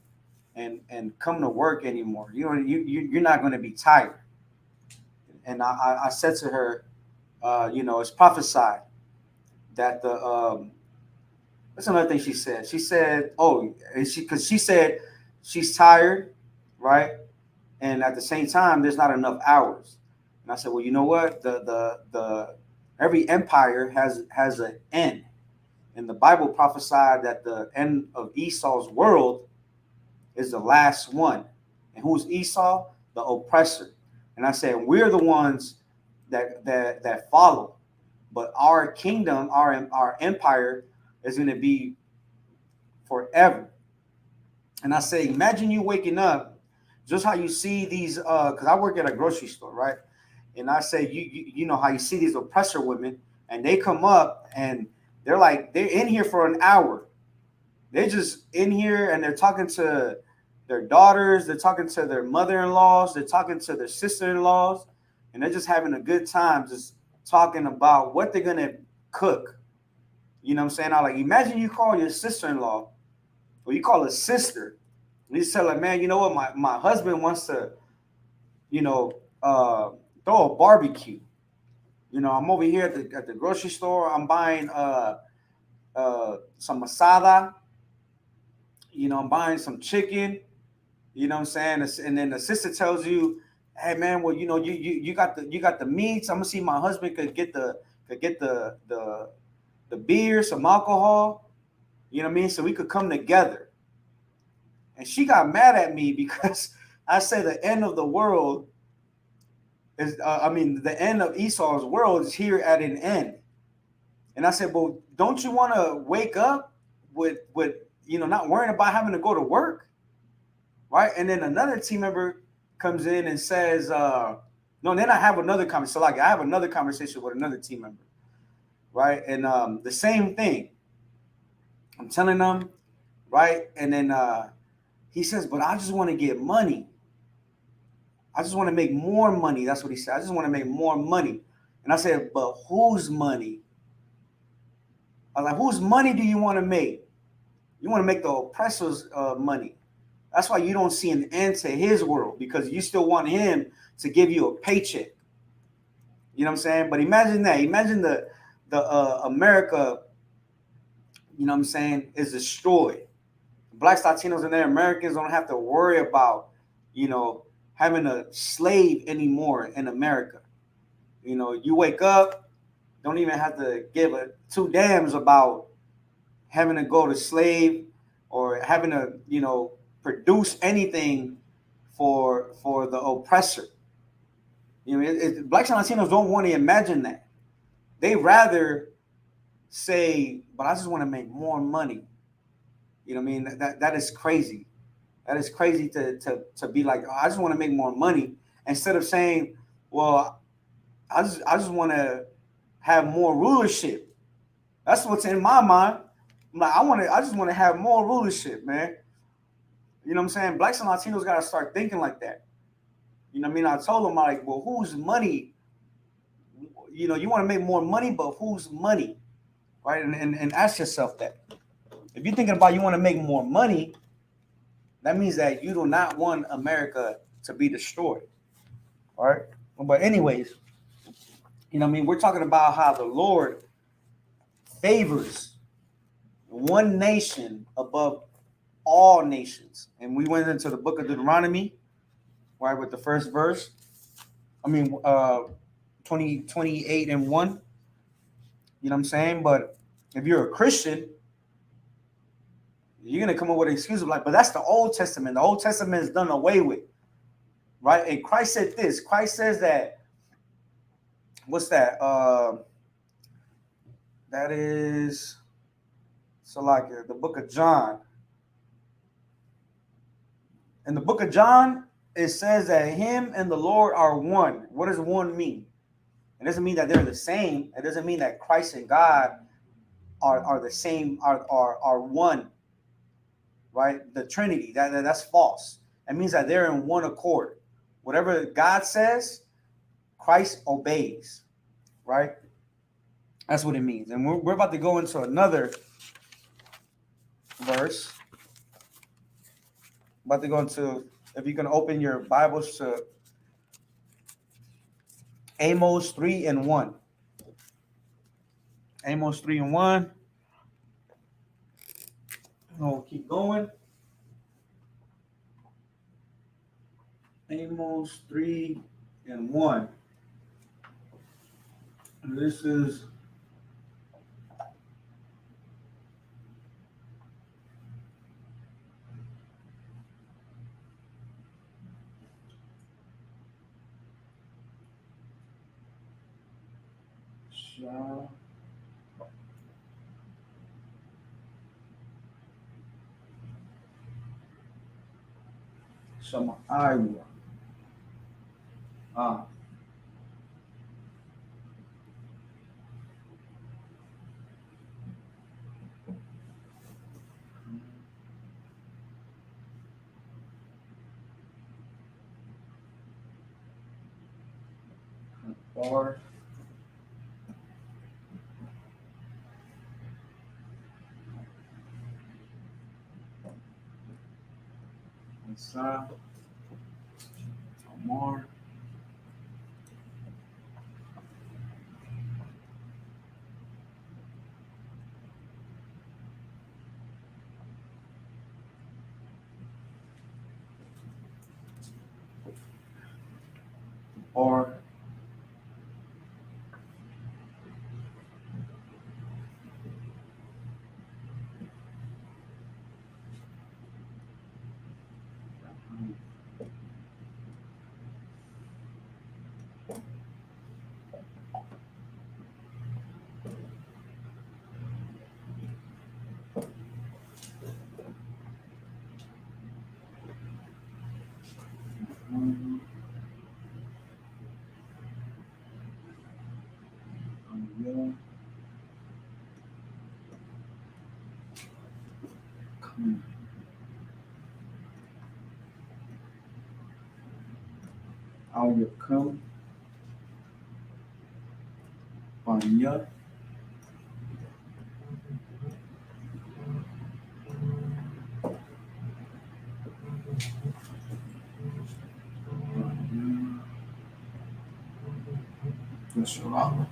and come to work anymore. You're not gonna be tired. And I said to her, it's prophesied that the that's another thing she said. She said, oh, because she said she's tired, right? And at the same time, there's not enough hours. And I said, well, you know what? The every empire has an end, and the Bible prophesied that the end of Esau's world is the last one. And who's Esau? The oppressor. And I said, we're the ones that follow, but our kingdom, our empire, is going to be forever. And I say, imagine you waking up, just how you see these, because I work at a grocery store, right? And I say, you know how you see these oppressor women, and they come up and they're in here for an hour. They're just in here and they're talking to their daughters, they're talking to their mother-in-laws, they're talking to their sister-in-laws, and they're just having a good time, just talking about what they're gonna cook. You know what I'm saying? I imagine you call your sister-in-law, or you call a sister, and you tell her, man, you know what, my husband wants to, throw a barbecue. I'm over here at the grocery store. I'm buying some masada. I'm buying some chicken. You know what I'm saying? And then the sister tells you, hey man, well, you got the meats. I'm gonna see my husband could get the beer, some alcohol. You know what I mean? So we could come together. And she got mad at me because I said the end of the world is, the end of Esau's world is here at an end. And I said, well, don't you want to wake up with not worrying about having to go to work, right? And then another team member comes in and says, no, and then I have another conversation. So I have another conversation with another team member, right? And the same thing. I'm telling them, right? And then he says, but I just want to get money. I just want to make more money. That's what he said. I just want to make more money. And I said, but whose money? I was like, whose money do you want to make? You want to make the oppressor's money. That's why you don't see an end to his world, because you still want him to give you a paycheck. You know what I'm saying? But imagine that. Imagine the America, you know what I'm saying, is destroyed. Blacks, Latinos, and their Americans don't have to worry about, having a slave anymore in America. You wake up, don't even have to give two damns about having to go to slave or having to, produce anything for the oppressor. Blacks and Latinos don't want to imagine that. They rather say, but I just want to make more money. You know what I mean? That is crazy. That is crazy to be like, oh, I just want to make more money, instead of saying, well, I just want to have more rulership. That's what's in my mind. I'm like, I just want to have more rulership, man. You know what I'm saying? Blacks and Latinos got to start thinking like that. You know what I mean? I told them, like, well, whose money? You want to make more money, but whose money? Right? And ask yourself that. If you're thinking about you want to make more money, that means that you do not want America to be destroyed. All right? But anyways, we're talking about how the Lord favors one nation above all nations. And we went into the book of Deuteronomy, right, with the first verse. 28 and 1. You know what I'm saying? But if you're a Christian, you're going to come up with an excuse of like, but that's the Old Testament. The Old Testament is done away with, right? And Christ said this. Christ says that, what's that? That is, so like the book of John. In the book of John, it says that him and the Lord are one. What does one mean? It doesn't mean that they're the same. It doesn't mean that Christ and God are the same, are one. Right? The Trinity, that's false. It means that they're in one accord. Whatever God says, Christ obeys, right? That's what it means. And we're about to go into another verse. About to go into, if you can open your Bibles to Amos 3 and 1. Amos 3 and 1. We'll keep going. Amos 3 and 1. And this is some Iowa. Or more. Or I will come banyak Lashawan.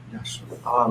Lashawan.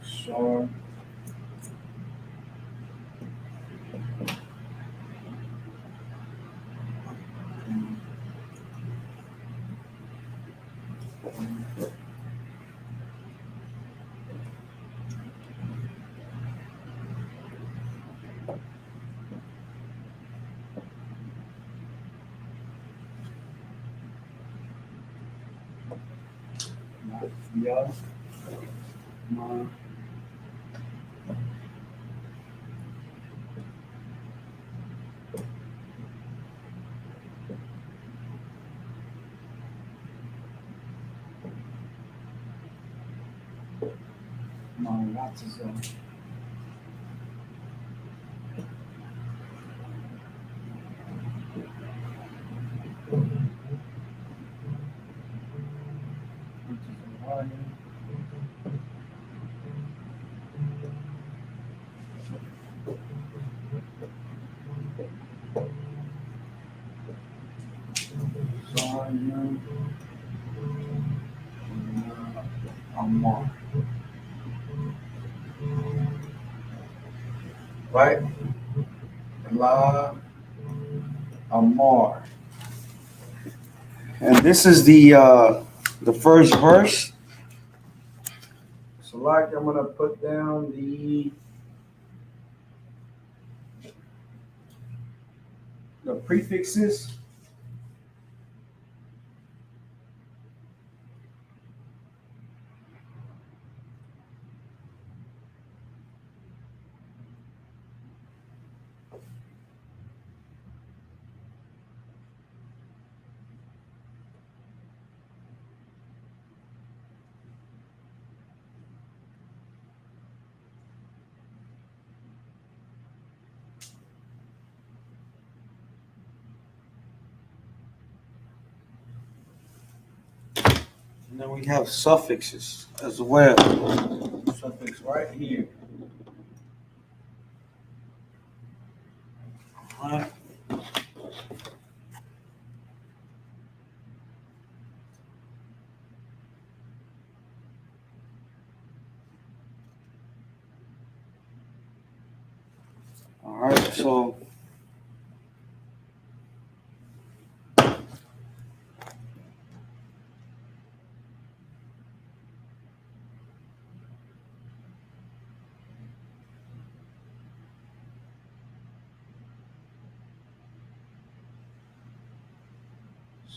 Sure. Yeah. That's his own. More. right? La Amar. And this is the first verse. So like I'm gonna put down the prefixes. And then we have suffixes as well. Suffix right here. All right. All right. So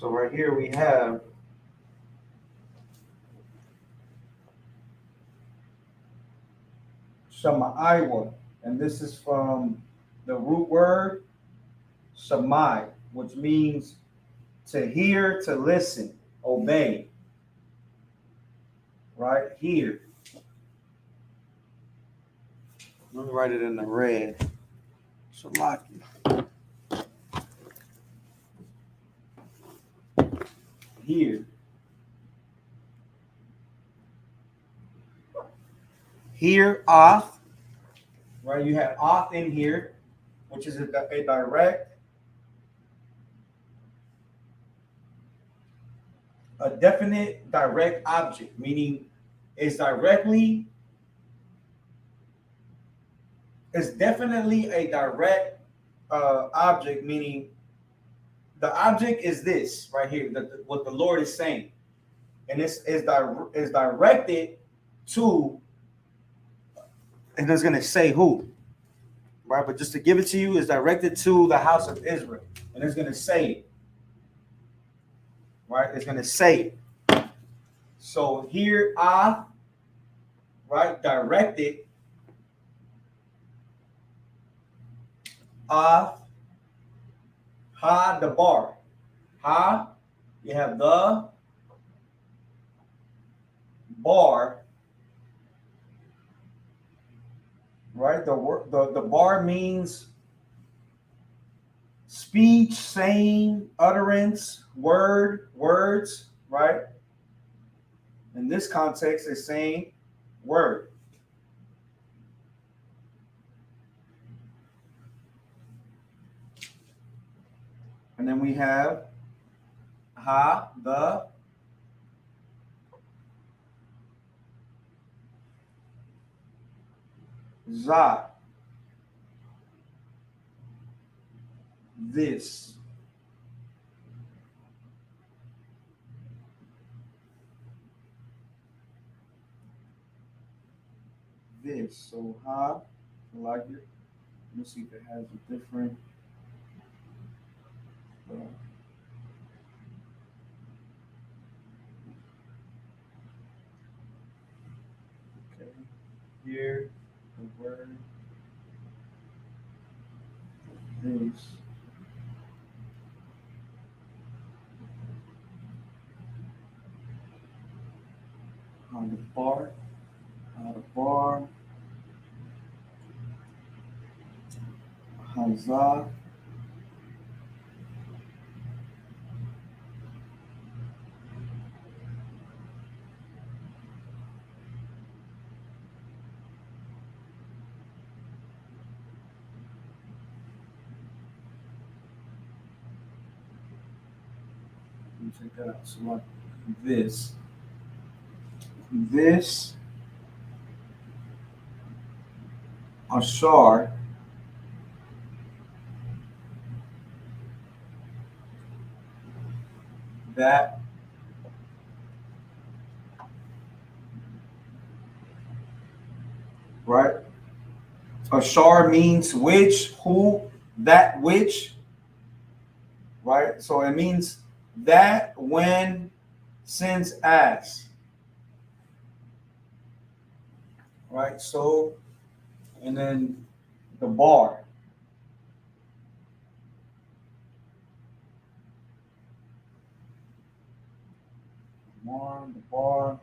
right here we have Shamaiwa, and this is from the root word Shamai, which means to hear, to listen, obey. Right here. Let me write it in the red. Shalaki. Here. Here, off. Right, you have off in here, which is a direct, a definite direct object, meaning it's definitely a direct object, meaning the object is this right here, what the Lord is saying, and this is directed to, and it's going to say who, right? But just to give it to you, is directed to the house of Israel, and it's going to say it, right? It's going to say it. So here, right, directed, ha, the bar, ha, you have the bar, right? The bar means speech, saying, utterance, words, right? In this context, it's saying word. And then we have the za, this. This. So I like it. Let me see if it has a different. Okay. Here, the word this. On the bar, Hazah, let me check that out. So like this, Ashar, That. Right? Ashar means which, who, that which, right? So it means that, when, since, as, right? So, and then the bar. One, the bar,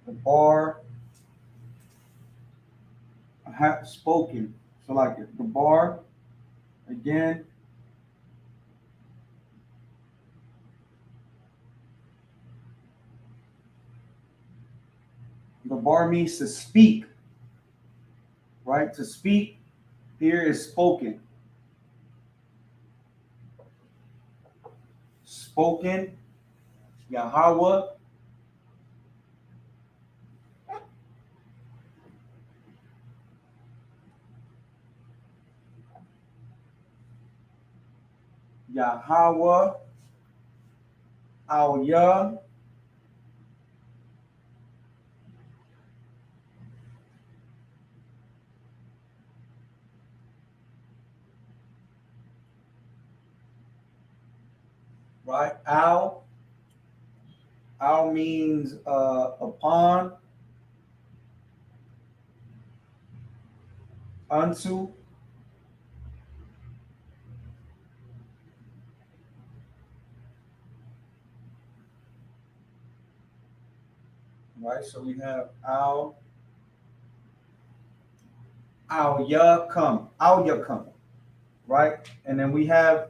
the bar, spoken. So like the bar, again, the bar means to speak, right? To speak here is spoken. Spoken, Yahweh, Yahweh, Al Yah, right? Al means upon, unto, right? So we have Al Yah come, Al Yah come, right? And then we have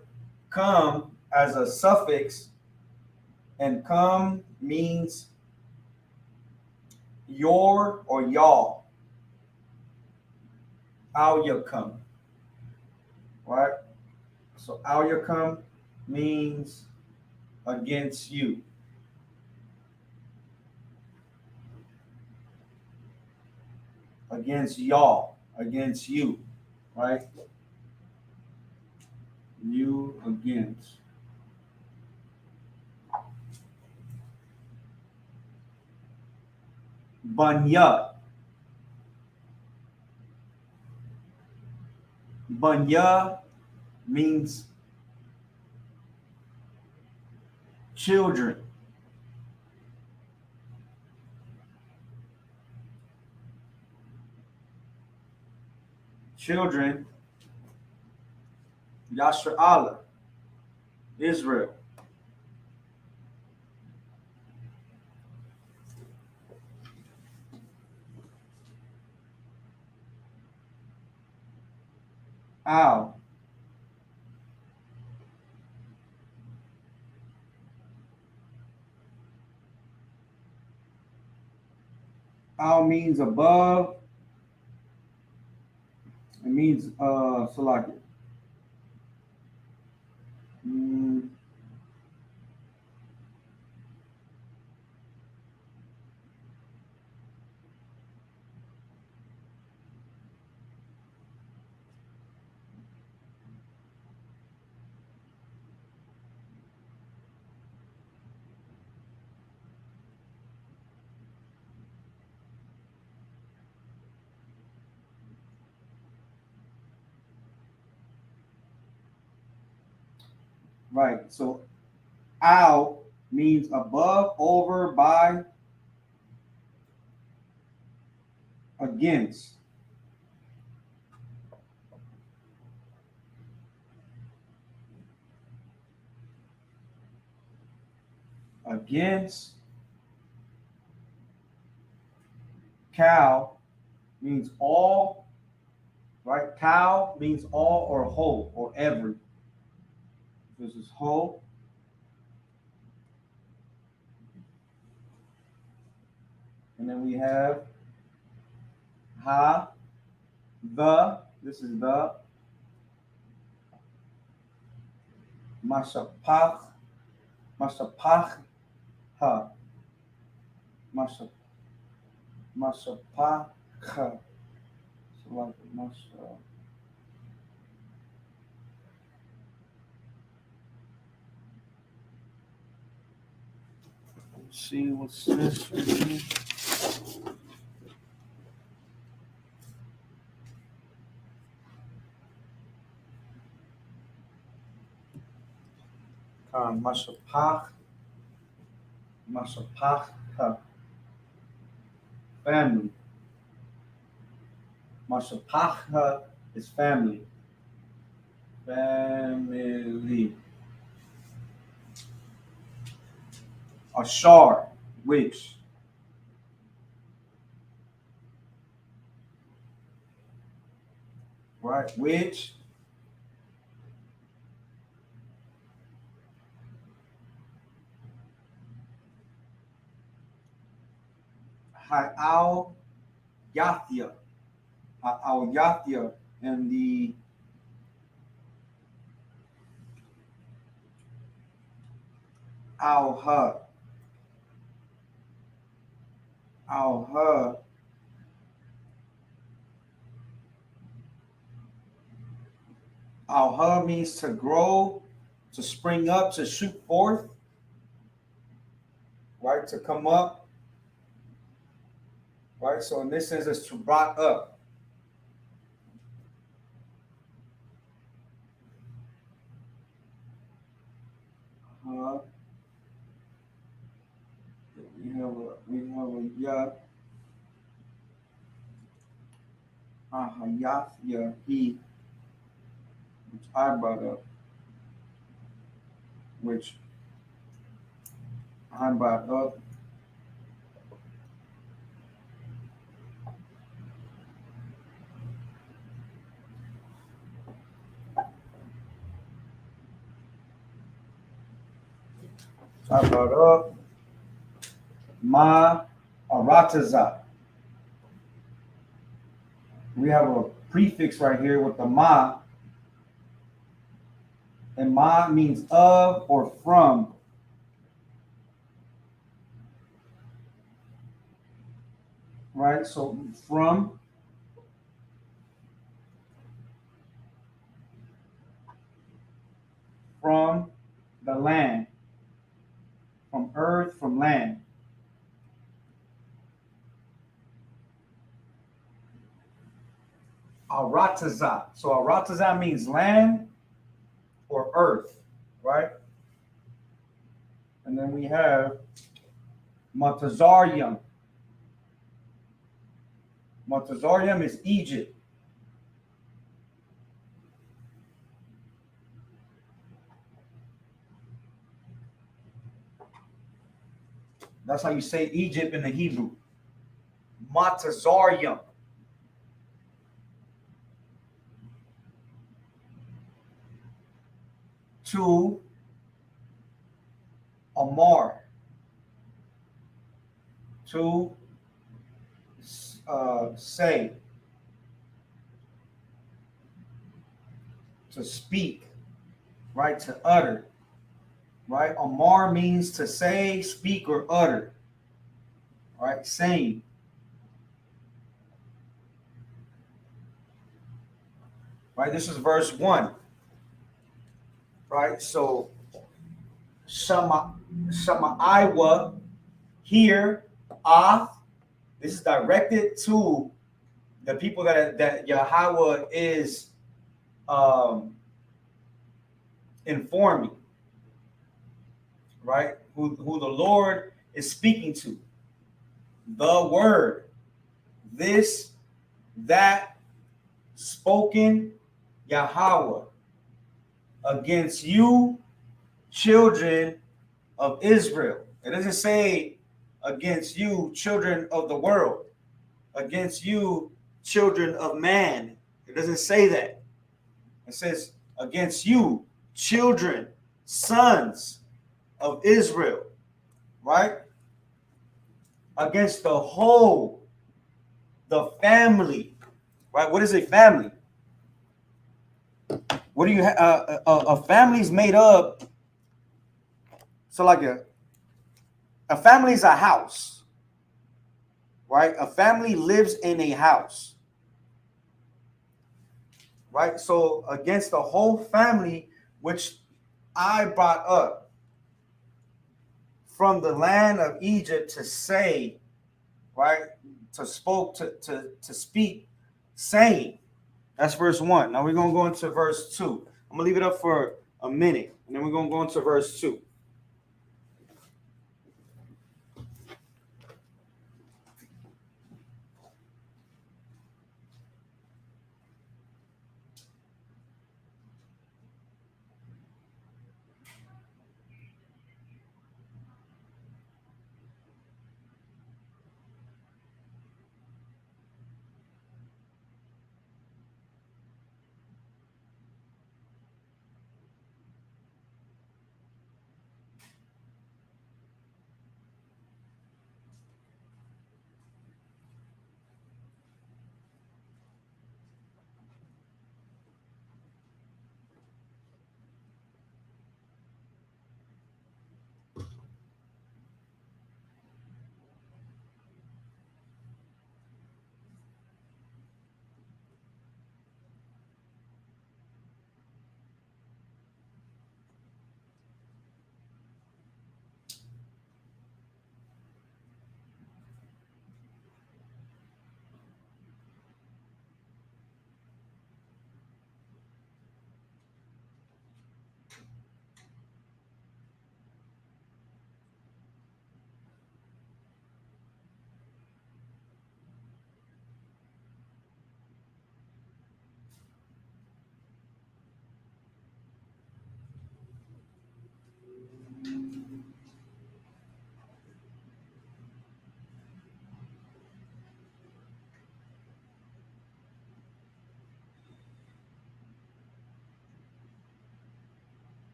come as a suffix, and come means your or y'all. Al Yah come, right? So Al Yah come means against you. Against y'all, against you, right? You against. Banya. Banya means children. Children, Yasher Allah, Israel. Al. Al means above. It means Salaki. Mm, right. So Al means above, over, by, against. Against. Cow means all, right? Cow means all or whole or every. This is whole. And then we have ha, the. This is the. Mashapach, mashapach, ha. Mashap, mashapach, ha. So like masha. Let's see what's this right here. Masapach, family. Masapach is family. Family. Ashar, which. Right, which. Ha'al Yathia. Ha'al Yathia and the Al-Ha. Al-Ha. Al-Ha means to grow, to spring up, to shoot forth, right? To come up, right? So in this sense, it's to brought up. We have a ya. Yathia, he, which I brought up, which I brought up. I brought up Ma Arataza. We have a prefix right here with the Ma. And Ma means of or from. Right? So from. From the land. From earth, from land. Arataza. So Arataza means land or earth, right? And then we have Matazarium. Matazarium is Egypt. That's how you say Egypt in the Hebrew. Matazarium. To Amar. To say. To speak. Right? To utter. Right? Amar means to say, speak, or utter. Right? Saying. Right? This is verse 1. Right? So Shama'aiwa here, this is directed to the people that Yahweh is informing, right? Who the Lord is speaking to. The word, this, that, spoken Yahweh against you, children of Israel. It doesn't say against you, children of the world, against you, children of man. It doesn't say that. It says against you, children, sons of Israel, right? Against the whole, the family, right? What is a family? What do you have? A family is made up. So like a family is a house, right? A family lives in a house, right? So against the whole family, which I brought up from the land of Egypt to say, right? To speak, saying. That's verse 1. Now we're going to go into verse 2. I'm going to leave it up for a minute, and then we're going to go into verse 2.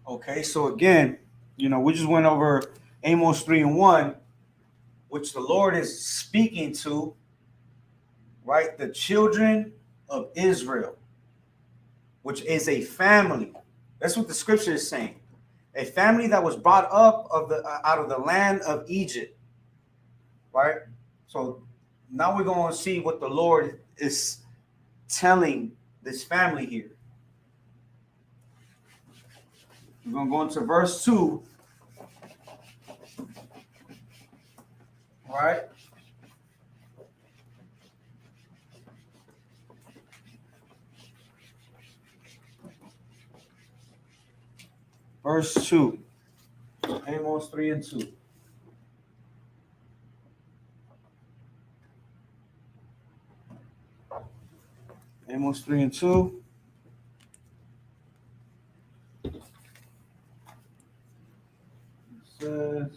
Okay, so again, we just went over Amos 3 and 1, which the Lord is speaking to, right? The children of Israel, which is a family. That's what the scripture is saying. A family that was brought up out of the land of Egypt, right? So now we're going to see what the Lord is telling this family here. We're going to go into verse 2. All right. Verse 2. Amos 3 and 2. Amos 3 and 2. It says,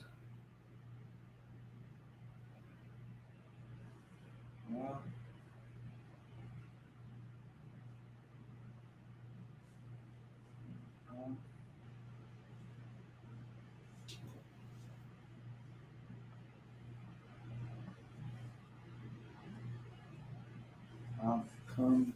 come.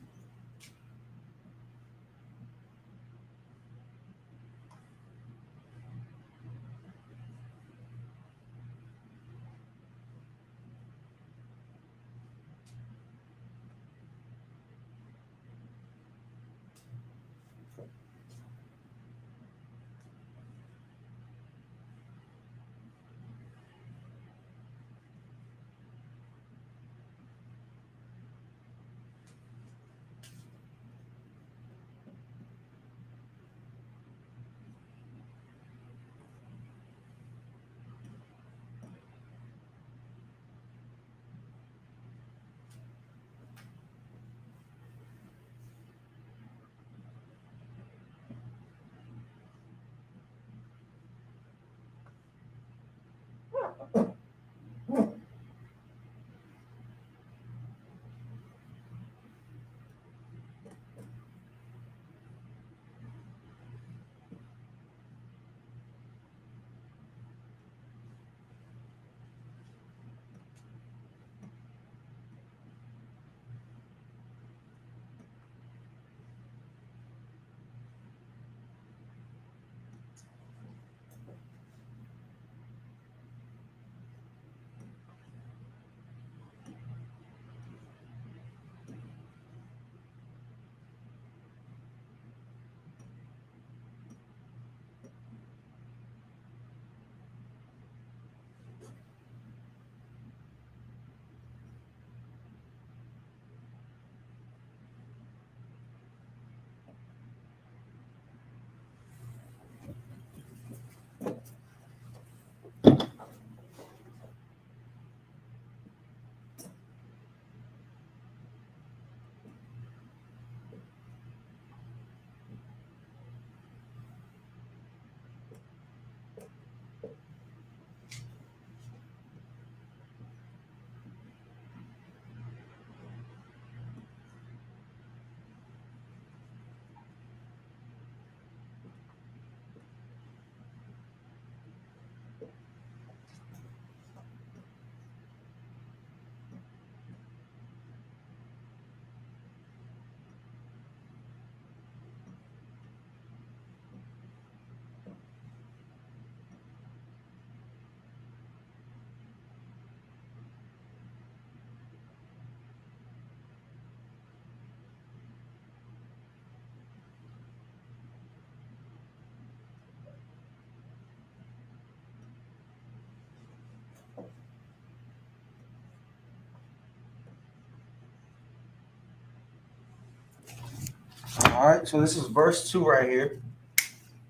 All right, so this is verse 2 right here.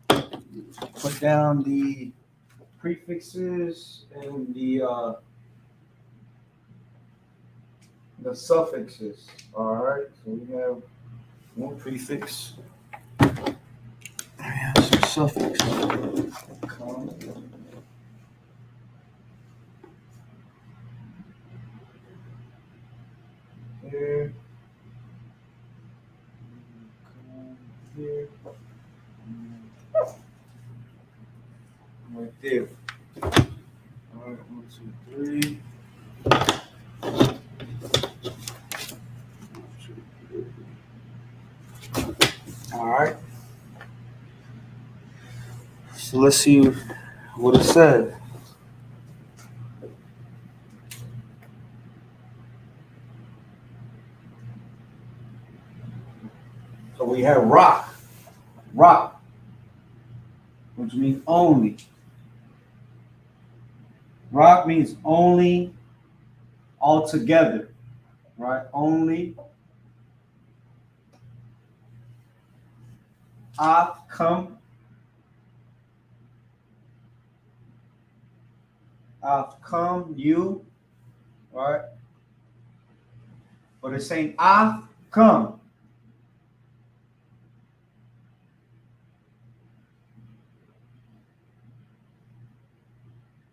Put down the prefixes and the suffixes. All right, so we have one prefix. Some suffix. Come. Here. Come here. Right there. All right, 1, 2, 3. All right. So let's see what it said. So we have rock, which means only. Rock means only, altogether, right? Only. Come. Come, you, right? But it's saying come.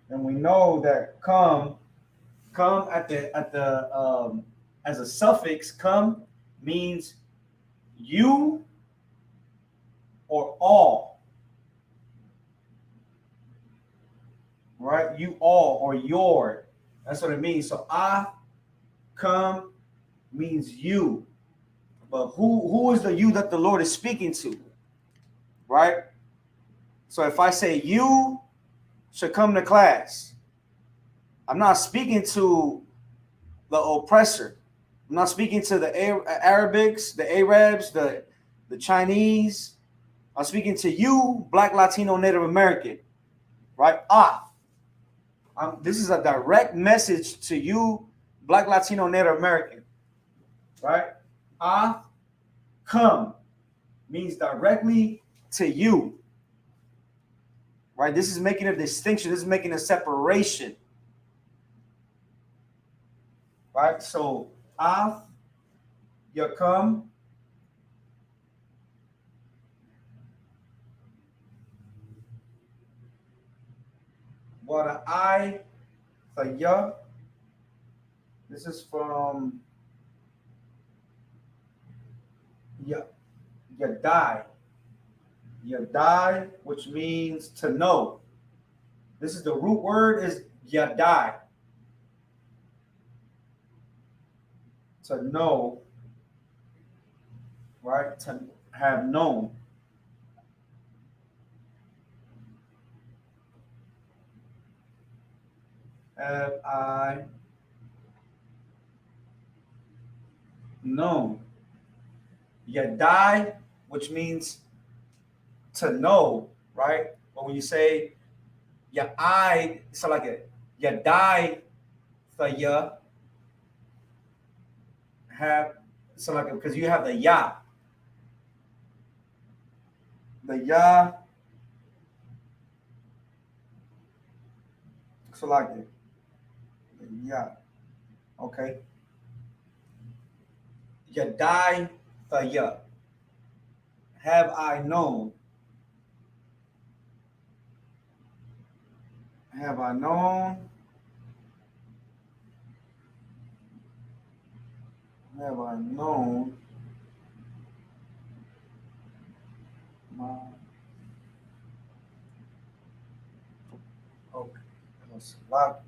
And we know that come at the as a suffix, come means you or all, right? You all or your. That's what it means. So come means you. But who is the you that the Lord is speaking to? Right? So if I say you should come to class, I'm not speaking to the oppressor. I'm not speaking to the Arabics, the Arabs, the Chinese. I'm speaking to you, Black, Latino, Native American, right? This is a direct message to you, Black, Latino, Native American, right? Come means directly to you, right? This is making a distinction. This is making a separation, right? So, you come. What I, for ya. This is from Yadai. Yadai, which means to know. This is the root word is Yadai. To know, right? To have known. Have I known? Yadai, which means to know, right? But when you say ya I, so like it, Yadai for ya have so like because you have the ya. The ya, so like it. Yeah. Okay. Yadai for ya. Have I known? Have I known? Have I known my okay. That's a lot.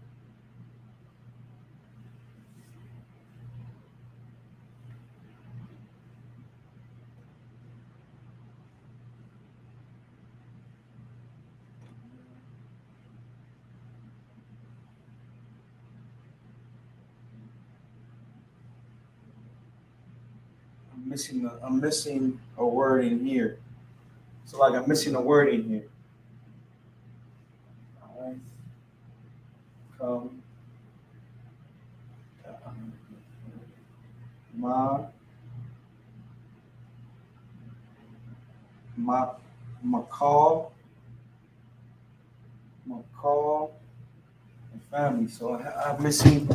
I'm missing a word in here. So like I'm missing a word in here. All right. Come. Ma. McCall, and family. So I'm missing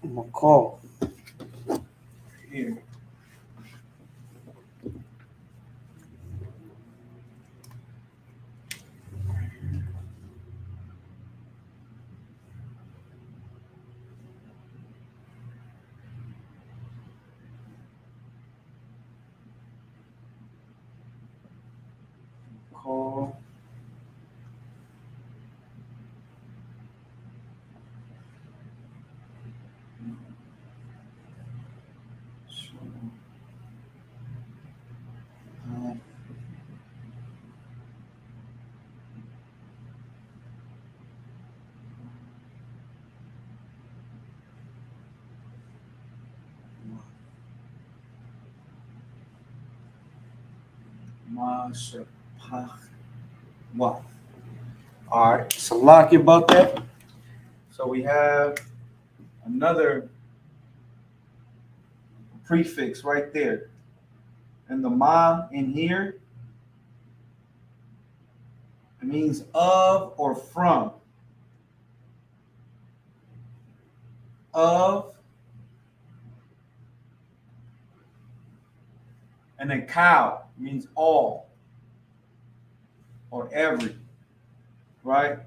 McCall here. Call. Wow. All right, so lucky about that. So we have another prefix right there. And the ma in here, it means of or from. Of. And then cow means all or every, right?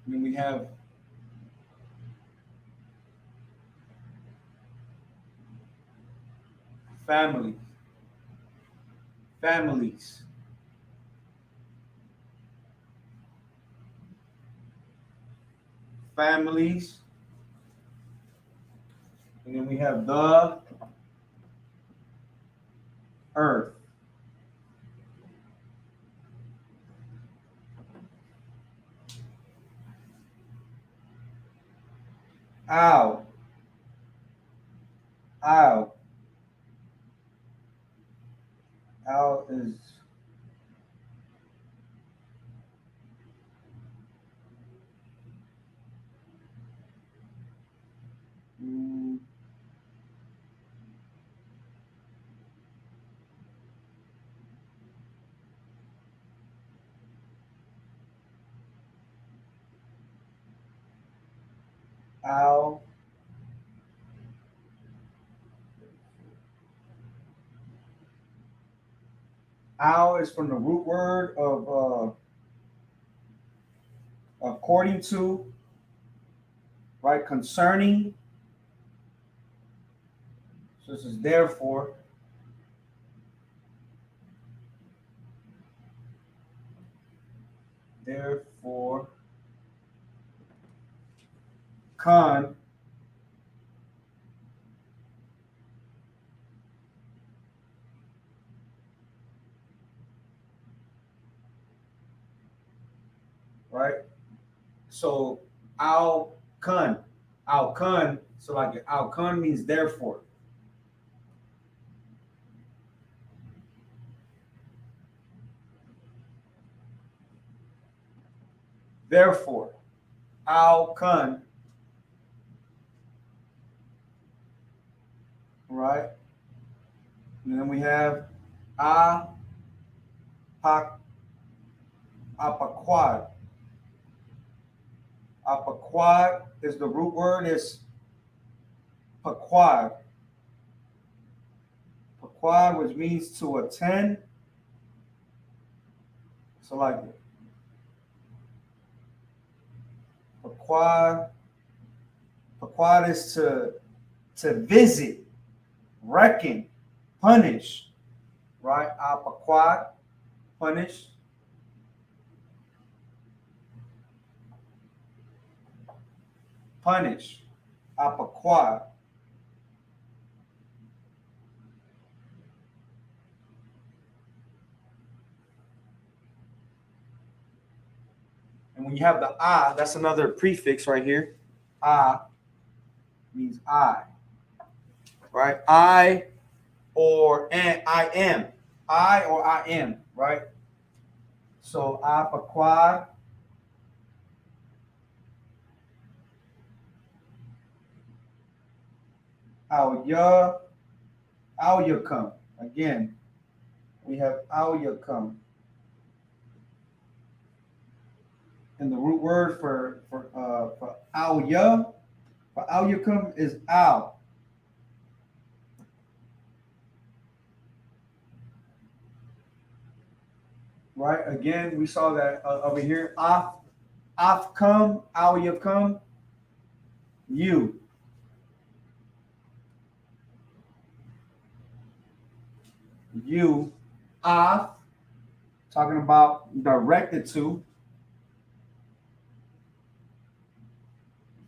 And then we have family, families. Families. And then we have the earth. Ow. Ow. Ow is ow. Ow is from the root word of according to, right? Concerning. So this is therefore. Therefore, con. Right? So al kun. Al kun. So like al kun means therefore. Therefore. Al kun. Right? And then we have a pak apaquad. Apaquad is the root word is paquad. Paquad, which means to attend. So like paquad. Paquad is to visit, reckon, punish. Right? Apaquad, punish. Punish. Apaquad. And when you have the I, that's another prefix right here. I means I. Right? I or and I am. I or I am, right? So apaquad. Al ya Al Yakum. Again, we have Al Yakum. And the root word for Al Ya, for Al Yakum is Al. Right? Again, we saw that over here. Af come, Al Yakum, you. You, Af, talking about directed to,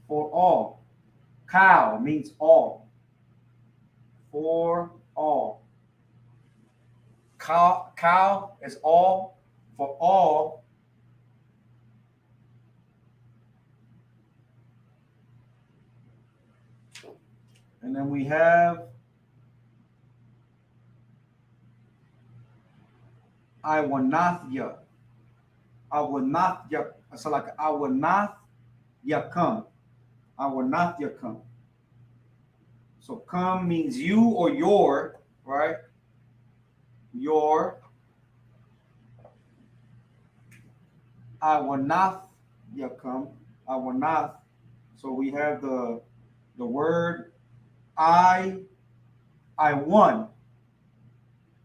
for all. Cow means all. For all. Cow is all. For all. And then we have I will not ya. I will not ya. So like I will not ya come. I will not ya come. So come means you or your, right? Your. I will not ya come. I will not. So we have the word I won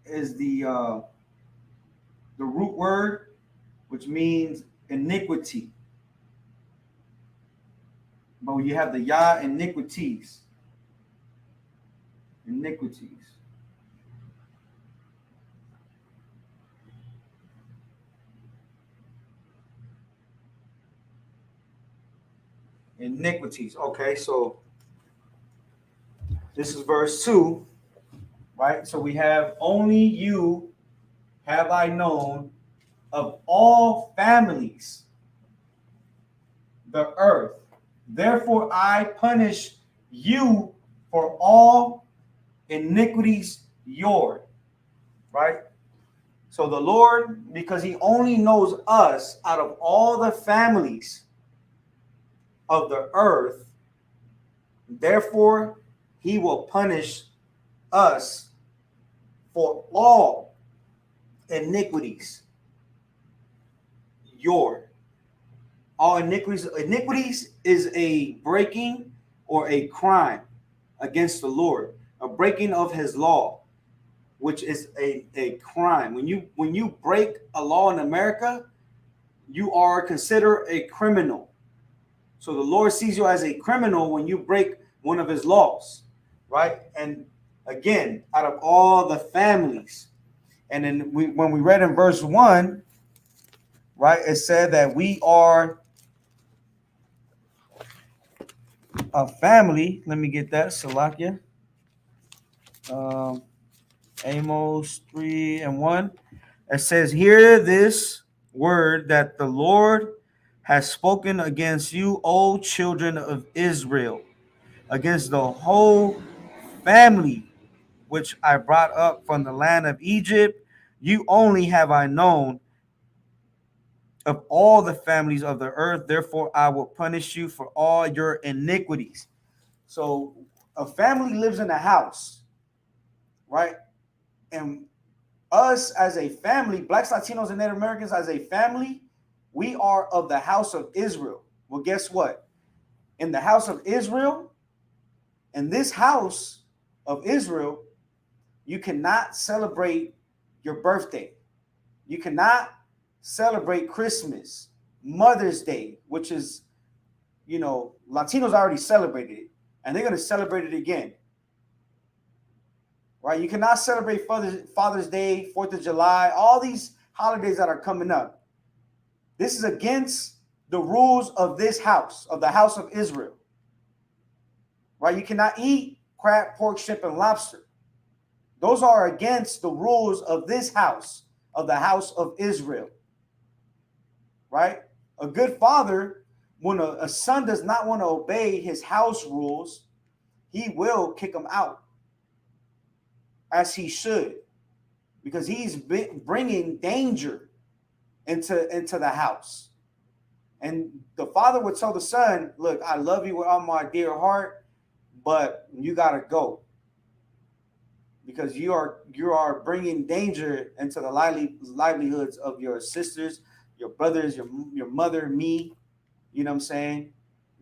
is the root word, which means iniquity. But when you have the ya, iniquities. Iniquities. Iniquities. Okay, so this is verse 2, right? So we have only you have I known of all families the earth. Therefore I punish you for all iniquities yours, right? So the Lord, because he only knows us out of all the families of the earth, therefore he will punish us for all iniquities. All iniquities. Iniquities is a breaking or a crime against the Lord, a breaking of his law, which is a crime. When you break a law in America, you are considered a criminal. So the Lord sees you as a criminal when you break one of his laws, right? And again, out of all the families. And then when we read in verse 1, right, it said that we are a family. Let me get that, Salakia. Amos 3:1. It says, hear this word that the Lord has spoken against you, O children of Israel, against the whole family which I brought up from the land of Egypt. You only have I known of all the families of the earth. Therefore I will punish you for all your iniquities. So a family lives in a house, right? And us as a family, Blacks, Latinos, and Native Americans as a family, we are of the house of Israel. Well, guess what? In the house of Israel, in this house of Israel, you cannot celebrate your birthday. You cannot celebrate Christmas, Mother's Day, which is, Latinos already celebrated it, and they're going to celebrate it again. Right? You cannot celebrate Father's Day, 4th of July, all these holidays that are coming up. This is against the rules of this house, of the house of Israel. Right? You cannot eat crab, pork, shrimp, and lobster. Those are against the rules of this house, of the house of Israel. Right? A good father, when a son does not want to obey his house rules, he will kick him out, as he should, because he's bringing danger into the house. And the father would tell the son, look, I love you with all my dear heart, but you got to go, because you are bringing danger into the livelihoods of your sisters, your brothers, your mother, me. You know what I'm saying?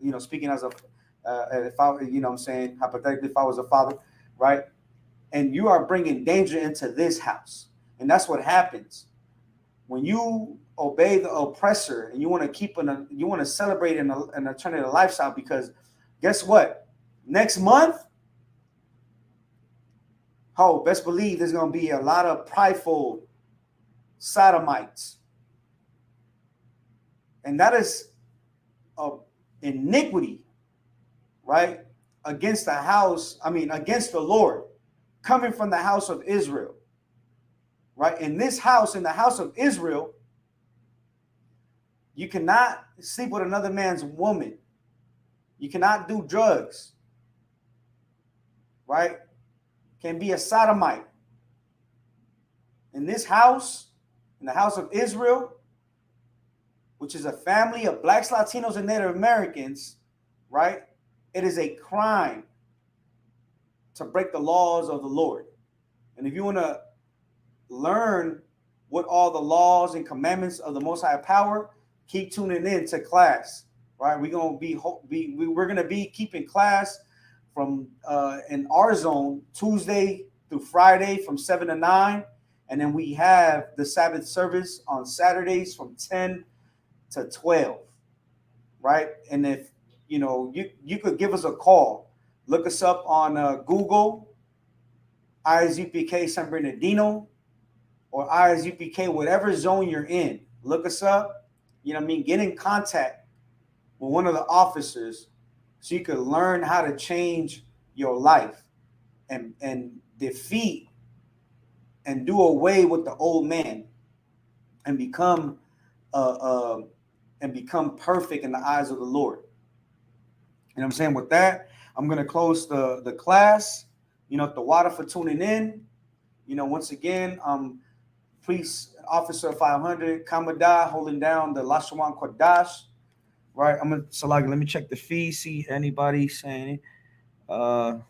You know, speaking as a if I, you know what I'm saying, hypothetically, if I was a father, right? And you are bringing danger into this house, and that's what happens when you obey the oppressor and you want to celebrate an alternative lifestyle. Because guess what? Next month, best believe there's going to be a lot of prideful sodomites. And that is a iniquity, right? Against the Lord, coming from the house of Israel, right? In the house of Israel, you cannot sleep with another man's woman. You cannot do drugs, right? Can be a sodomite. In this house, in the house of Israel, which is a family of blacks, Latinos, and Native Americans, right? It is a crime to break the laws of the Lord. And if you want to learn what all the laws and commandments of the Most High Power, keep tuning in to class, right? We're gonna be keeping class from in our zone Tuesday through Friday from 7 to 9, and then we have the Sabbath service on Saturdays from 10 to 12, right? And if you could give us a call, look us up on Google, Isupk San Bernardino, or Isupk, whatever zone you're in. Look us up. You know what I mean? Get in contact with one of the officers so you could learn how to change your life and defeat and do away with the old man and become perfect in the eyes of the Lord. You know what I'm saying? With that, I'm going to close the class. The water for tuning in. Once again, Priest Officer 500, Kamada, holding down the Lashawan Qadash. Right, I'm gonna Salagi. Let me check the feed. See anybody saying it. No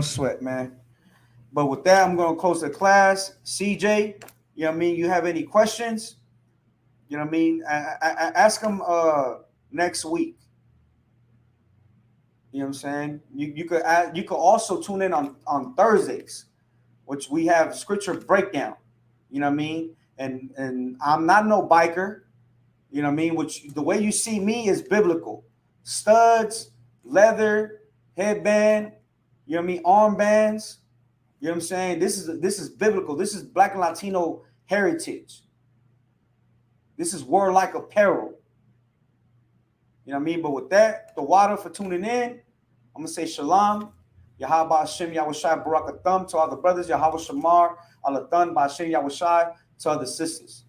sweat, man. But with that, I'm gonna close the class. CJ, you know what I mean? You have any questions? You know what I mean? I ask them next week. You know what I'm saying? You could also tune in on Thursdays, which we have scripture breakdown. You know what I mean? And I'm not no biker. You know what I mean? Which the way you see me is biblical. Studs, leather, headband, you know what I mean? Armbands. You know what I'm saying? This is biblical. This is Black and Latino heritage. This is warlike apparel. You know what I mean? But with that, the water for tuning in, I'm gonna say shalom. Yahweh Hashem Yahushai Barak Atham to all the brothers. Yahweh Shamar Alathan Ba'Hashem Yahushai to all the sisters.